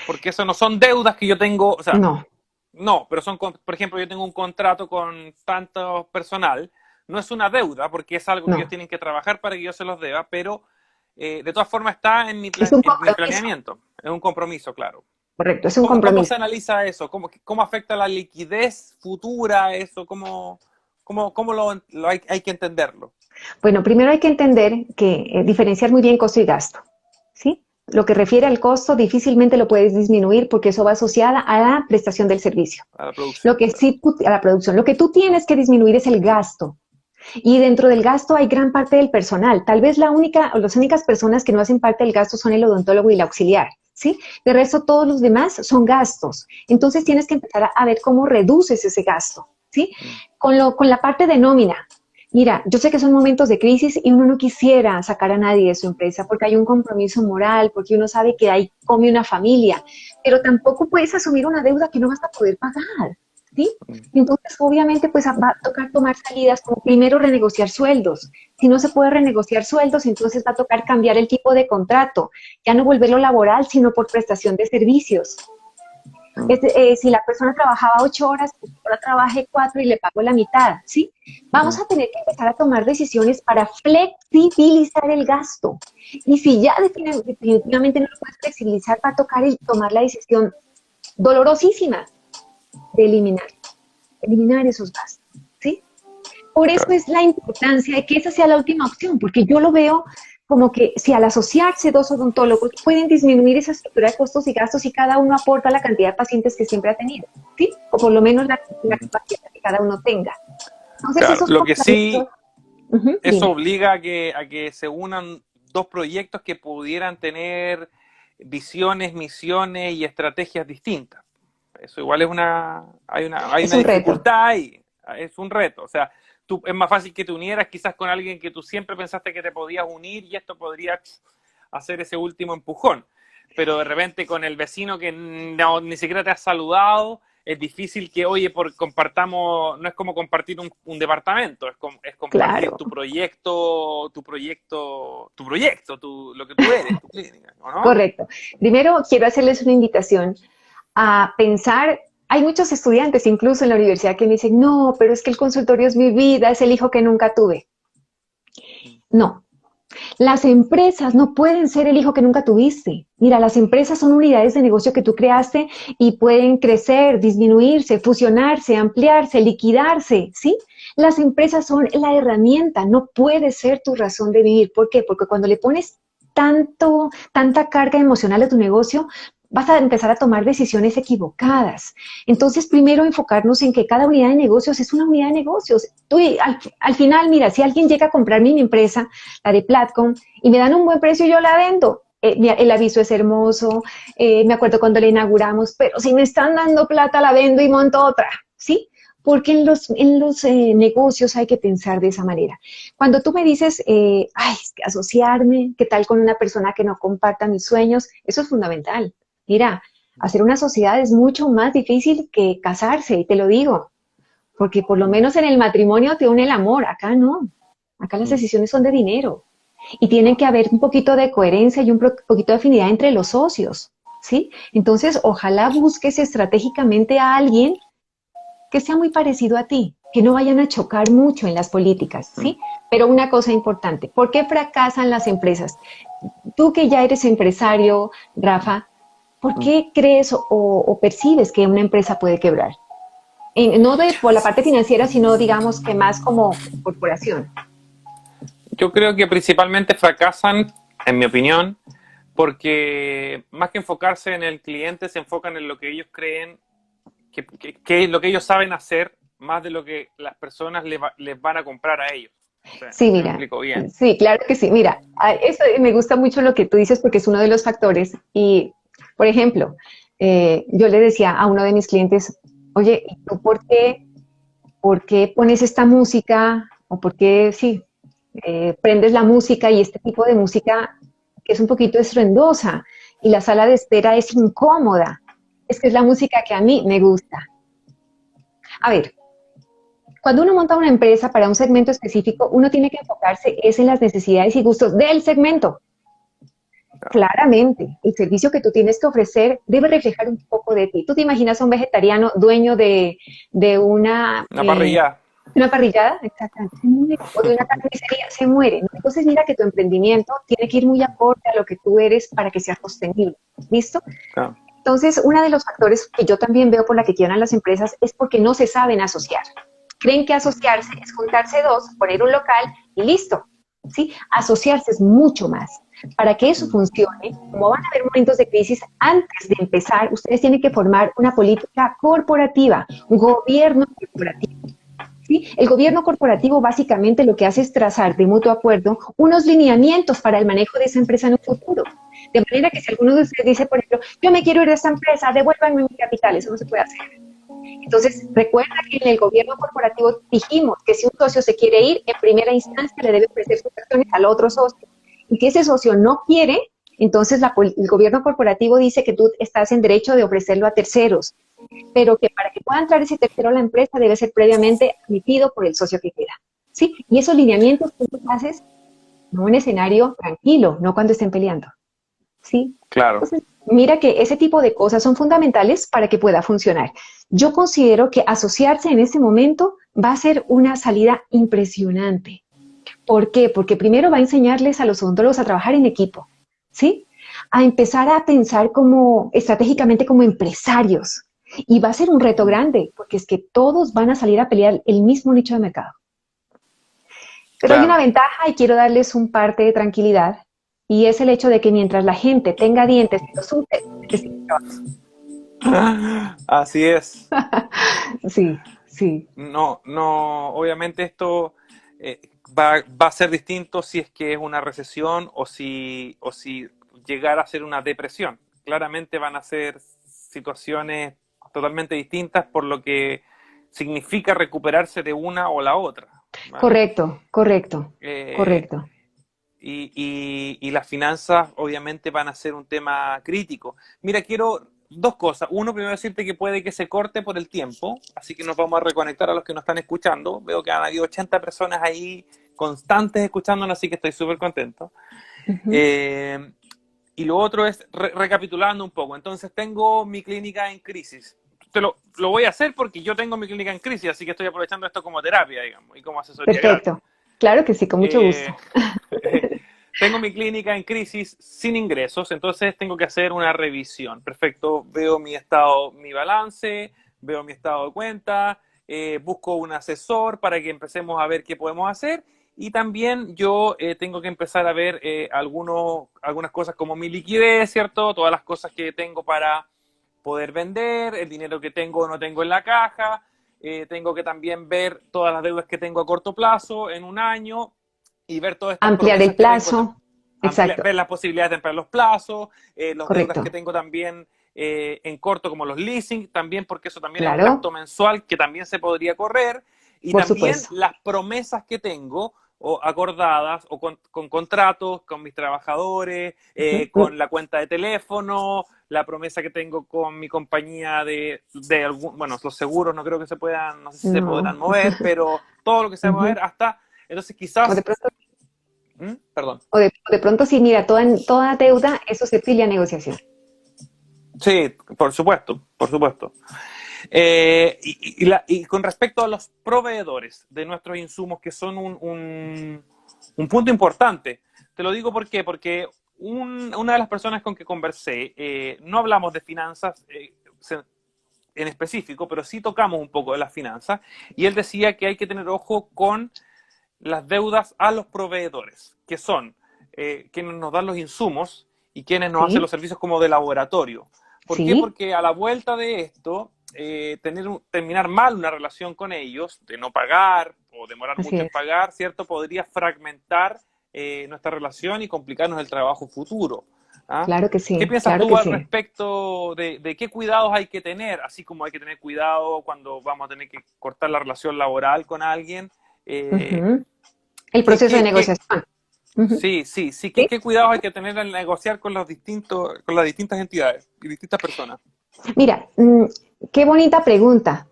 Porque eso no son deudas que yo tengo, o sea, no, pero son, por ejemplo, yo tengo un contrato con tanto personal, no es una deuda porque es algo que ellos tienen que trabajar para que yo se los deba, pero de todas formas está en mi planeamiento, es un compromiso, claro. Correcto, es un compromiso. ¿Cómo se analiza eso? ¿Cómo afecta la liquidez futura eso? ¿Cómo hay que entenderlo? Bueno, primero hay que entender que diferenciar muy bien costo y gasto, ¿sí? Lo que refiere al costo difícilmente lo puedes disminuir porque eso va asociada a la prestación del servicio. A la producción. Lo que sí, a la producción. Lo que tú tienes que disminuir es el gasto. Y dentro del gasto hay gran parte del personal. Tal vez las únicas personas que no hacen parte del gasto son el odontólogo y el auxiliar, ¿sí? De resto, todos los demás son gastos. Entonces tienes que empezar a ver cómo reduces ese gasto, ¿sí? Con la parte de nómina. Mira, yo sé que son momentos de crisis y uno no quisiera sacar a nadie de su empresa porque hay un compromiso moral, porque uno sabe que ahí come una familia, pero tampoco puedes asumir una deuda que no vas a poder pagar, ¿sí? Entonces, obviamente, pues va a tocar tomar salidas como primero renegociar sueldos. Si no se puede renegociar sueldos, entonces va a tocar cambiar el tipo de contrato, ya no volverlo laboral, sino por prestación de servicios. Si la persona trabajaba 8 horas, pues ahora trabaje 4 y le pago la mitad, ¿sí? Vamos a tener que empezar a tomar decisiones para flexibilizar el gasto. Y si ya definitivamente no lo puedes flexibilizar, va a tocar tomar la decisión dolorosísima de eliminar esos gastos, ¿sí? Por eso es la importancia de que esa sea la última opción, porque yo lo veo como que si al asociarse dos odontólogos pueden disminuir esa estructura de costos y gastos y cada uno aporta la cantidad de pacientes que siempre ha tenido, ¿sí? O por lo menos la capacidad que cada uno tenga. Entonces, claro, lo que sí, eso dime. obliga a que se unan dos proyectos que pudieran tener visiones, misiones y estrategias distintas. Eso igual hay una dificultad ahí, es un reto. O sea, es más fácil que te unieras quizás con alguien que tú siempre pensaste que te podías unir y esto podría hacer ese último empujón. Pero de repente con el vecino que ni siquiera te ha saludado, es difícil que, oye, compartamos, no es como compartir un departamento, es compartir Claro. tu proyecto, lo que tú eres, tu clínica, ¿no? Correcto. Primero, quiero hacerles una invitación a pensar. Hay muchos estudiantes, incluso en la universidad, que me dicen, no, pero es que el consultorio es mi vida, es el hijo que nunca tuve. No. Las empresas no pueden ser el hijo que nunca tuviste. Mira, las empresas son unidades de negocio que tú creaste y pueden crecer, disminuirse, fusionarse, ampliarse, liquidarse, ¿sí? Las empresas son la herramienta, no puede ser tu razón de vivir. ¿Por qué? Porque cuando le pones tanta carga emocional a tu negocio, vas a empezar a tomar decisiones equivocadas. Entonces, primero enfocarnos en que cada unidad de negocios es una unidad de negocios. Tú, al final, mira, si alguien llega a comprar mi empresa, la de Platcom, y me dan un buen precio, yo la vendo. El aviso es hermoso, me acuerdo cuando la inauguramos, pero si me están dando plata, la vendo y monto otra, ¿sí? Porque en los negocios hay que pensar de esa manera. Cuando tú me dices, asociarme, ¿qué tal con una persona que no comparta mis sueños? Eso es fundamental. Mira, hacer una sociedad es mucho más difícil que casarse, y te lo digo, porque por lo menos en el matrimonio te une el amor, acá no, acá las decisiones son de dinero. Y tiene que haber un poquito de coherencia y un poquito de afinidad entre los socios, ¿sí? Entonces, ojalá busques estratégicamente a alguien que sea muy parecido a ti, que no vayan a chocar mucho en las políticas, ¿sí? Pero una cosa importante, ¿por qué fracasan las empresas? Tú que ya eres empresario, Rafa, ¿por qué crees o percibes que una empresa puede quebrar? No por la parte financiera, sino digamos que más como corporación. Yo creo que principalmente fracasan, en mi opinión, porque más que enfocarse en el cliente, se enfocan en lo que ellos creen, que lo que ellos saben hacer, más de lo que las personas les van a comprar a ellos. O sea, Sí, si me mira, explico bien. sí, claro que sí. Mira, eso me gusta mucho lo que tú dices porque es uno de los factores. Y, por ejemplo, yo le decía a uno de mis clientes, oye, ¿y tú por qué pones esta música? ¿O por qué, sí, prendes la música y este tipo de música que es un poquito estruendosa y la sala de espera es incómoda? Es que es la música que a mí me gusta. A ver, cuando uno monta una empresa para un segmento específico, uno tiene que enfocarse es en las necesidades y gustos del segmento. Claramente, el servicio que tú tienes que ofrecer debe reflejar un poco de ti. Tú te imaginas a un vegetariano dueño de Una parrilla. una parrillada, exactamente, se muere, o de una carnicería, se muere. Entonces mira que tu emprendimiento tiene que ir muy acorde a lo que tú eres para que sea sostenible. ¿Listo? Claro. Entonces, uno de los factores que yo también veo por la que quiebran las empresas es porque no se saben asociar. Creen que asociarse es juntarse dos, poner un local y listo. ¿Sí? Asociarse es mucho más. Para que eso funcione, como van a haber momentos de crisis, antes de empezar, ustedes tienen que formar una política corporativa, un gobierno corporativo. ¿Sí? El gobierno corporativo básicamente lo que hace es trazar de mutuo acuerdo unos lineamientos para el manejo de esa empresa en un futuro. De manera que si alguno de ustedes dice, por ejemplo, yo me quiero ir de esta empresa, devuélvanme mi capital, eso no se puede hacer. Entonces, recuerda que en el gobierno corporativo dijimos que si un socio se quiere ir, en primera instancia le debe ofrecer sus acciones al otro socio. Y si ese socio no quiere, entonces el gobierno corporativo dice que tú estás en derecho de ofrecerlo a terceros, pero que para que pueda entrar ese tercero a la empresa debe ser previamente admitido por el socio que queda. ¿Sí? Y esos lineamientos tú los haces en un escenario tranquilo, no cuando estén peleando. ¿Sí? Claro. Entonces, mira que ese tipo de cosas son fundamentales para que pueda funcionar. Yo considero que asociarse en este momento va a ser una salida impresionante. ¿Por qué? Porque primero va a enseñarles a los odontólogos a trabajar en equipo, ¿sí? A empezar a pensar como estratégicamente como empresarios. Y va a ser un reto grande, porque es que todos van a salir a pelear el mismo nicho de mercado. Pero hay una Claro. ventaja y quiero darles un parte de tranquilidad, y es el hecho de que mientras la gente tenga dientes y los use, necesita trabajo. Así es. Sí, sí, No, no, obviamente esto va a ser distinto si es que es una recesión o si llegara a ser una depresión. Claramente van a ser situaciones totalmente distintas por lo que significa recuperarse de una o la otra, ¿vale? correcto, correcto, Eh, correcto. y las finanzas obviamente van a ser un tema crítico. Mira, quiero dos cosas. Uno, primero decirte que puede que se corte por el tiempo, así que nos vamos a reconectar a los que nos están escuchando. Veo que han habido 80 personas ahí constantes escuchándonos, así que estoy súper contento. Ujú. Eh, y lo otro es, recapitulando un poco, entonces tengo mi clínica en crisis. Lo voy a hacer porque yo tengo mi clínica en crisis, así que estoy aprovechando esto como terapia, digamos, y como asesoría gratis. Perfecto. Claro que sí, con mucho Eh, gusto. tengo mi clínica en crisis sin ingresos, entonces tengo que hacer una revisión. Perfecto, veo mi estado, mi balance, veo mi estado de cuenta, busco un asesor para que empecemos a ver qué podemos hacer y también yo tengo que empezar a ver algunas cosas como mi liquidez, ¿cierto? Todas las cosas que tengo para poder vender, el dinero que tengo o no tengo en la caja, tengo que también ver todas las deudas que tengo a corto plazo en un año y ver todas estas Ampliar el promesas que tengo, plazo. Exacto, ver las posibilidades de ampliar los plazos, las deudas que correcto. tengo también en corto, como los leasing, también porque eso también es un Claro, gasto mensual que también se podría correr, y por también supuesto. las promesas que tengo o acordadas o con contratos con mis trabajadores, Ujú. con la cuenta de teléfono, la promesa que tengo con mi compañía bueno, los seguros no creo que se puedan, no sé si se podrán No. mover, pero todo lo que se va a Ujú. mover hasta, entonces O de quizás pronto, Perdón. O de pronto sí, mira, toda deuda es susceptible a negociación. Sí, por supuesto, por supuesto. Y con respecto a los proveedores de nuestros insumos, que son un punto importante, te lo digo ¿por qué? Porque una de las personas con que conversé, no hablamos de finanzas en específico, pero sí tocamos un poco de las finanzas, y él decía que hay que tener ojo con las deudas a los proveedores, que son quienes nos dan los insumos y quienes nos hacen Sí, los servicios como de laboratorio. ¿Por qué? sí, Porque a la vuelta de esto, terminar mal una relación con ellos, de no pagar o demorar así mucho en es. pagar, ¿cierto? Podría fragmentar nuestra relación y complicarnos el trabajo futuro. ¿Ah? Claro que ¿Qué sí, piensas claro tú que al sí. respecto de qué cuidados hay que tener, así como hay que tener cuidado cuando vamos a tener que cortar la relación laboral con alguien? Eh, Ujú. El ¿qué, proceso de qué, qué, negociación. Ujú. sí, sí, sí, ¿Sí? ¿qué cuidados hay que tener al negociar con con las distintas entidades y distintas personas? Mira, qué bonita pregunta,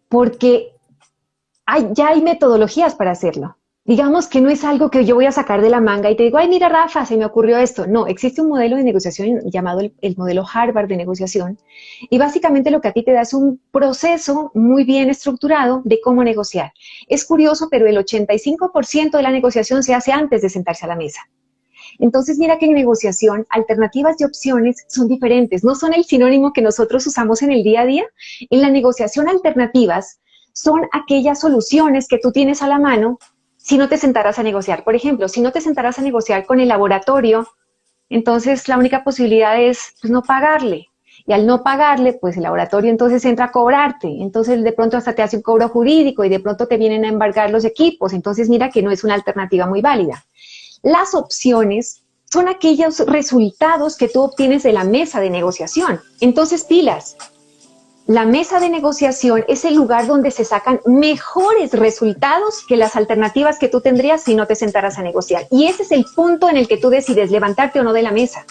porque ya hay metodologías para hacerlo. Digamos que no es algo que yo voy a sacar de la manga y te digo, ay, mira, Rafa, se me ocurrió esto. No, existe un modelo de negociación llamado el modelo Harvard de negociación. Y básicamente lo que a ti te da es un proceso muy bien estructurado de cómo negociar. Es curioso, pero el 85% de la negociación se hace antes de sentarse a la mesa. Entonces, mira que en negociación, alternativas y opciones son diferentes, no son el sinónimo que nosotros usamos en el día a día. En la negociación, alternativas son aquellas soluciones que tú tienes a la mano si no te sentaras a negociar. Por ejemplo, si no te sentaras a negociar con el laboratorio, entonces la única posibilidad es pues, no pagarle. Y al no pagarle, pues el laboratorio entonces entra a cobrarte. Entonces de pronto hasta te hace un cobro jurídico y de pronto te vienen a embargar los equipos. Entonces mira que no es una alternativa muy válida. Las opciones son aquellos resultados que tú obtienes de la mesa de negociación. Entonces, pilas, la mesa de negociación es el lugar donde se sacan mejores resultados que las alternativas que tú tendrías si no te sentaras a negociar. Y ese es el punto en el que tú decides levantarte o no de la mesa.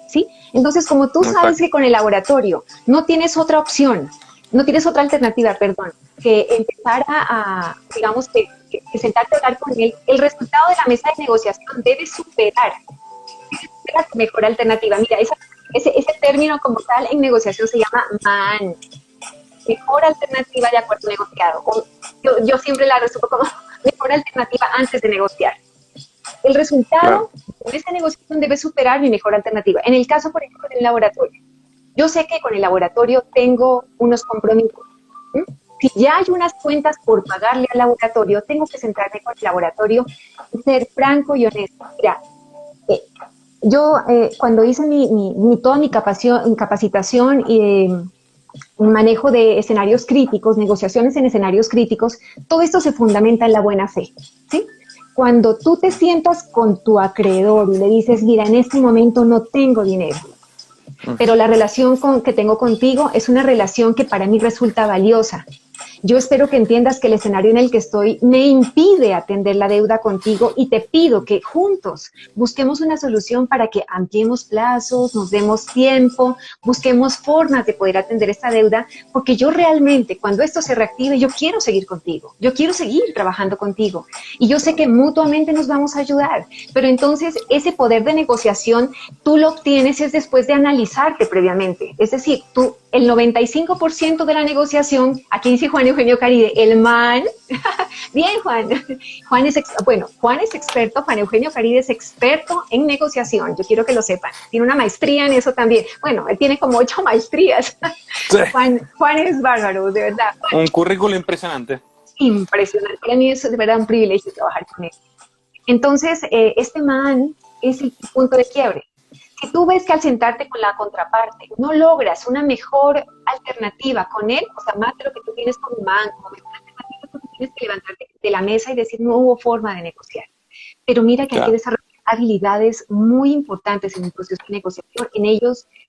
¿Sí? Entonces, como tú sabes Exacto. que con el laboratorio no tienes otra opción, no tienes otra alternativa, perdón, que empezar digamos, que sentarte a hablar con él, el resultado de la mesa de negociación debe superar la mejor alternativa. Mira, ese término como tal en negociación se llama MAN, mejor alternativa de acuerdo negociado. O yo siempre la resumo como mejor alternativa antes de negociar. El Claro. resultado de esta negociación debe superar mi mejor alternativa. En el caso, por ejemplo, del laboratorio, yo sé que con el laboratorio tengo unos compromisos. ¿Sí? Si ya hay unas cuentas por pagarle al laboratorio, tengo que sentarme con el laboratorio y ser franco y honesto. Mira, eh, yo cuando hice toda mi capacitación y manejo de escenarios críticos, negociaciones en escenarios críticos, todo esto se fundamenta en la buena fe, ¿sí? Cuando tú te sientas con tu acreedor y le dices, mira, en este momento no tengo dinero, pero la relación que tengo contigo es una relación que para mí resulta valiosa. Yo espero que entiendas que el escenario en el que estoy me impide atender la deuda contigo y te pido que juntos busquemos una solución para que ampliemos plazos, nos demos tiempo, busquemos formas de poder atender esta deuda, porque yo realmente, cuando esto se reactive, yo quiero seguir contigo, yo quiero seguir trabajando contigo y yo sé que mutuamente nos vamos a ayudar, pero entonces ese poder de negociación tú lo obtienes es después de analizarte previamente, es decir, tú el 95% de la negociación, aquí dice Juan Eugenio Caride, el man, bien Juan, Juan es experto, Juan Eugenio Caride es experto en negociación, yo quiero que lo sepan, tiene una maestría en eso también, bueno, él tiene como 8 maestrías, Sí. Juan es bárbaro, de verdad, Un currículo impresionante. impresionante, para mí es de verdad un privilegio trabajar con él. Entonces, este man es el punto de quiebre. Si tú ves que al sentarte con la contraparte no logras una mejor alternativa con él, o sea, más de lo que tú tienes con man, como mejor alternativa, tú tienes que levantarte de la mesa y decir, no hubo forma de negociar. Pero mira que hay que Claro. desarrollar habilidades muy importantes en un proceso de negociación.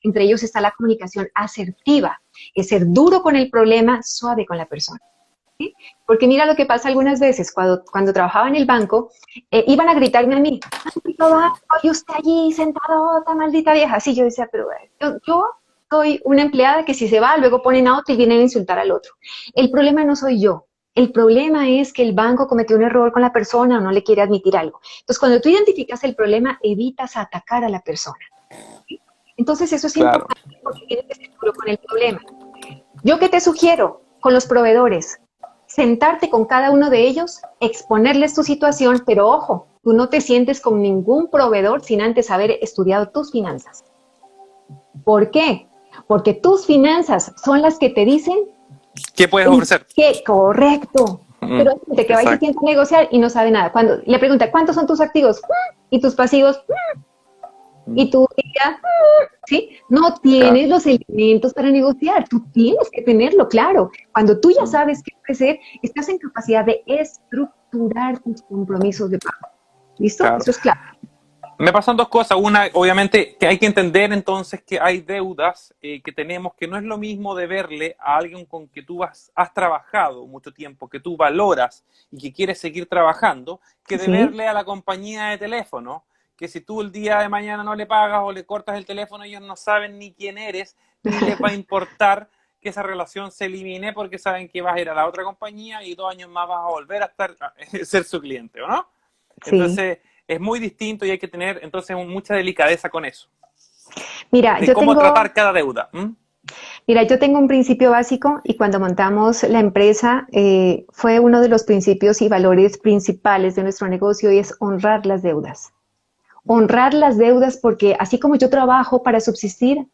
Entre ellos está la comunicación asertiva, es ser duro con el problema, suave con la persona. ¿Sí? Porque mira lo que pasa algunas veces, cuando trabajaba en el banco, iban a gritarme a mí, maldito banco, y usted allí sentado, otra maldita vieja. Así yo decía, pero yo soy una empleada que si se va, luego ponen a otro y vienen a insultar al otro. El problema no soy yo, El problema es que el banco cometió un error con la persona o no le quiere admitir algo. Entonces, cuando tú identificas el problema, evitas atacar a la persona. Entonces, eso es Claro. importante porque tienes que ser duro con el problema. ¿Yo qué te sugiero? Con los proveedores, sentarte con cada uno de ellos, exponerles tu situación, pero ojo, tú no te sientes con ningún proveedor sin antes haber estudiado tus finanzas. ¿Por qué? Porque tus finanzas son las que te dicen ¿Qué puedes ofrecer? qué, correcto. Pero hay gente que va y se Exacto. sienta a negociar y no sabe nada. Cuando le pregunta, ¿cuántos son tus activos? ¿Y tus pasivos? ¿Y tu vida? ¿Sí? No Claro. tienes los elementos para negociar. Tú tienes que tenerlo claro. Cuando tú ya sabes qué ofrecer, estás en capacidad de estructurar tus compromisos de pago. ¿Listo? Claro. Eso es claro. Me pasan dos cosas. Una, obviamente, que hay que entender entonces que hay deudas que tenemos, que no es lo mismo de verle a alguien con que tú has trabajado mucho tiempo, que tú valoras y que quieres seguir trabajando, que de Sí. verle a la compañía de teléfono, que si tú el día de mañana no le pagas o le cortas el teléfono, ellos no saben ni quién eres, ni les va a importar que esa relación se elimine porque saben que vas a ir a la otra compañía y 2 años más vas a volver a ser su cliente, ¿o no? Sí. Entonces, es muy distinto y hay que tener entonces mucha delicadeza con eso, Mira, de cómo tratar cada deuda. yo tengo un principio básico y cuando montamos la empresa fue uno de los principios y valores principales de nuestro negocio y es honrar las deudas. Honrar las deudas porque así como yo trabajo para subsistir,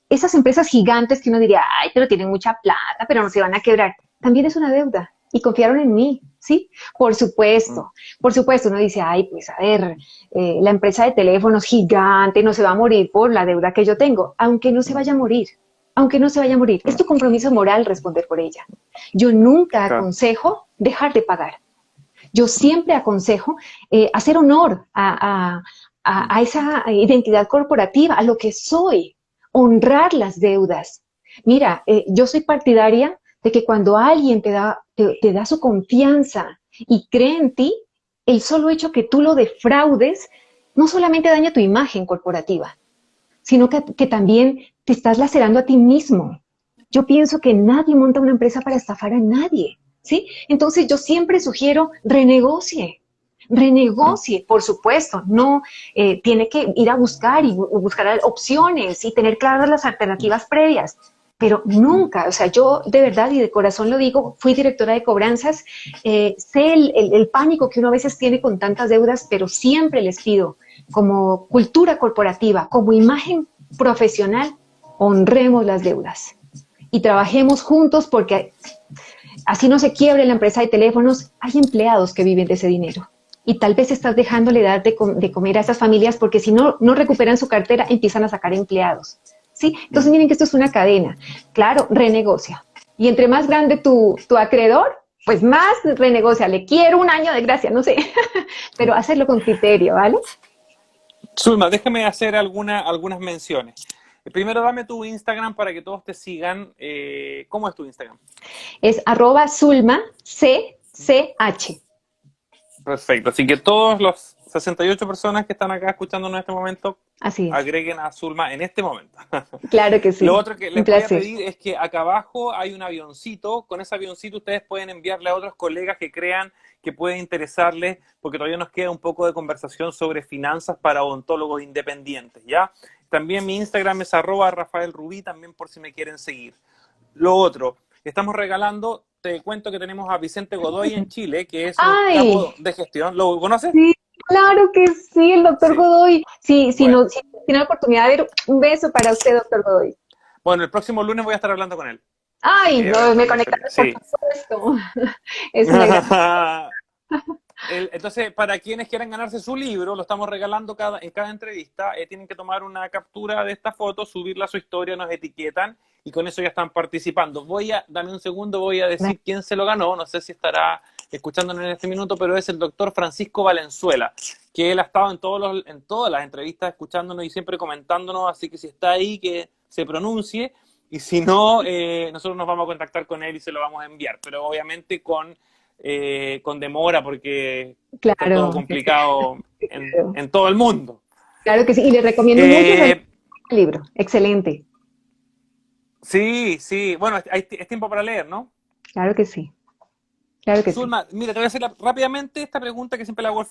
esas empresas gigantes que uno diría, ay, pero tienen mucha plata, pero no se van a quebrar, también es una deuda y confiaron en mí, ¿sí? Por supuesto, uno dice, ay, pues a ver, la empresa de teléfonos gigante no se va a morir por la deuda que yo tengo, aunque no se vaya a morir, aunque no se vaya a morir, es tu compromiso moral responder por ella. Yo nunca Claro. aconsejo dejar de pagar. Yo siempre aconsejo hacer honor a esa identidad corporativa, a lo que soy, honrar las deudas. Mira, yo soy partidaria de que cuando alguien te da su confianza y cree en ti, el solo hecho que tú lo defraudes no solamente daña tu imagen corporativa, sino que también te estás lacerando a ti mismo. Yo pienso que nadie monta una empresa para estafar a nadie, ¿sí? Entonces yo siempre sugiero renegocie, por supuesto, no tiene que ir a buscar y buscar opciones y tener claras las alternativas previas, pero nunca, o sea, yo de verdad y de corazón lo digo, fui directora de cobranzas, sé el pánico que uno a veces tiene con tantas deudas, pero siempre les pido, como cultura corporativa, como imagen profesional, honremos las deudas y trabajemos juntos porque así no se quiebre la empresa de teléfonos, hay empleados que viven de ese dinero. Y tal vez estás dejándole dar de comer a esas familias porque si no recuperan su cartera, empiezan a sacar empleados. ¿Sí? Entonces miren que esto es una cadena. Claro, renegocia. Y entre más grande tu acreedor, pues más renegocia. Le quiero un año de gracia, no sé. Pero hacerlo con criterio, ¿vale? Zulma, déjame hacer algunas menciones. Primero, dame tu Instagram para que todos te sigan. ¿Cómo es tu Instagram? Es @sulmachch. Perfecto. Así que todos los 68 personas que están acá escuchándonos en este momento, Así es. agreguen a Zulma en este momento. Claro que Lo sí. otro que Un les voy a placer. pedir es que acá abajo hay un avioncito. Con ese avioncito ustedes pueden enviarle a otros colegas que crean que puede interesarles, porque todavía nos queda un poco de conversación sobre finanzas para odontólogos independientes, ¿ya? También mi Instagram es @RafaelRubí, también por si me quieren seguir. Lo otro, estamos regalando, te cuento que tenemos a Vicente Godoy en Chile, que es un ¡Ay! capo de gestión. ¿Lo conoces? Sí, claro que sí, el doctor Sí. Godoy. Sí, Bueno, si tiene la oportunidad de ver, un beso para usted, doctor Godoy. bueno, el próximo lunes voy a estar hablando con él. Así Ay, que voy a no, estar me muy feliz. conectaron, por Sí. supuesto. Es una gran... Entonces, para quienes quieran ganarse su libro, lo estamos regalando en cada entrevista. Tienen que tomar una captura de esta foto, subirla a su historia, nos etiquetan y con eso ya están participando. Dame un segundo, voy a decir quién se lo ganó. No sé si estará escuchándonos en este minuto, pero es el doctor Francisco Valenzuela, que él ha estado en todas las entrevistas escuchándonos y siempre comentándonos. Así que si está ahí, que se pronuncie. Y si no, nosotros nos vamos a contactar con él y se lo vamos a enviar. Pero obviamente con demora porque está todo Claro, complicado claro, en todo el mundo. claro que sí. Y le recomiendo mucho el Eh, libro. Excelente. sí, sí, bueno, es tiempo para leer, ¿no? Claro que sí. Claro que sí. Zulma, mira, te voy a hacer rápidamente esta pregunta que siempre le hago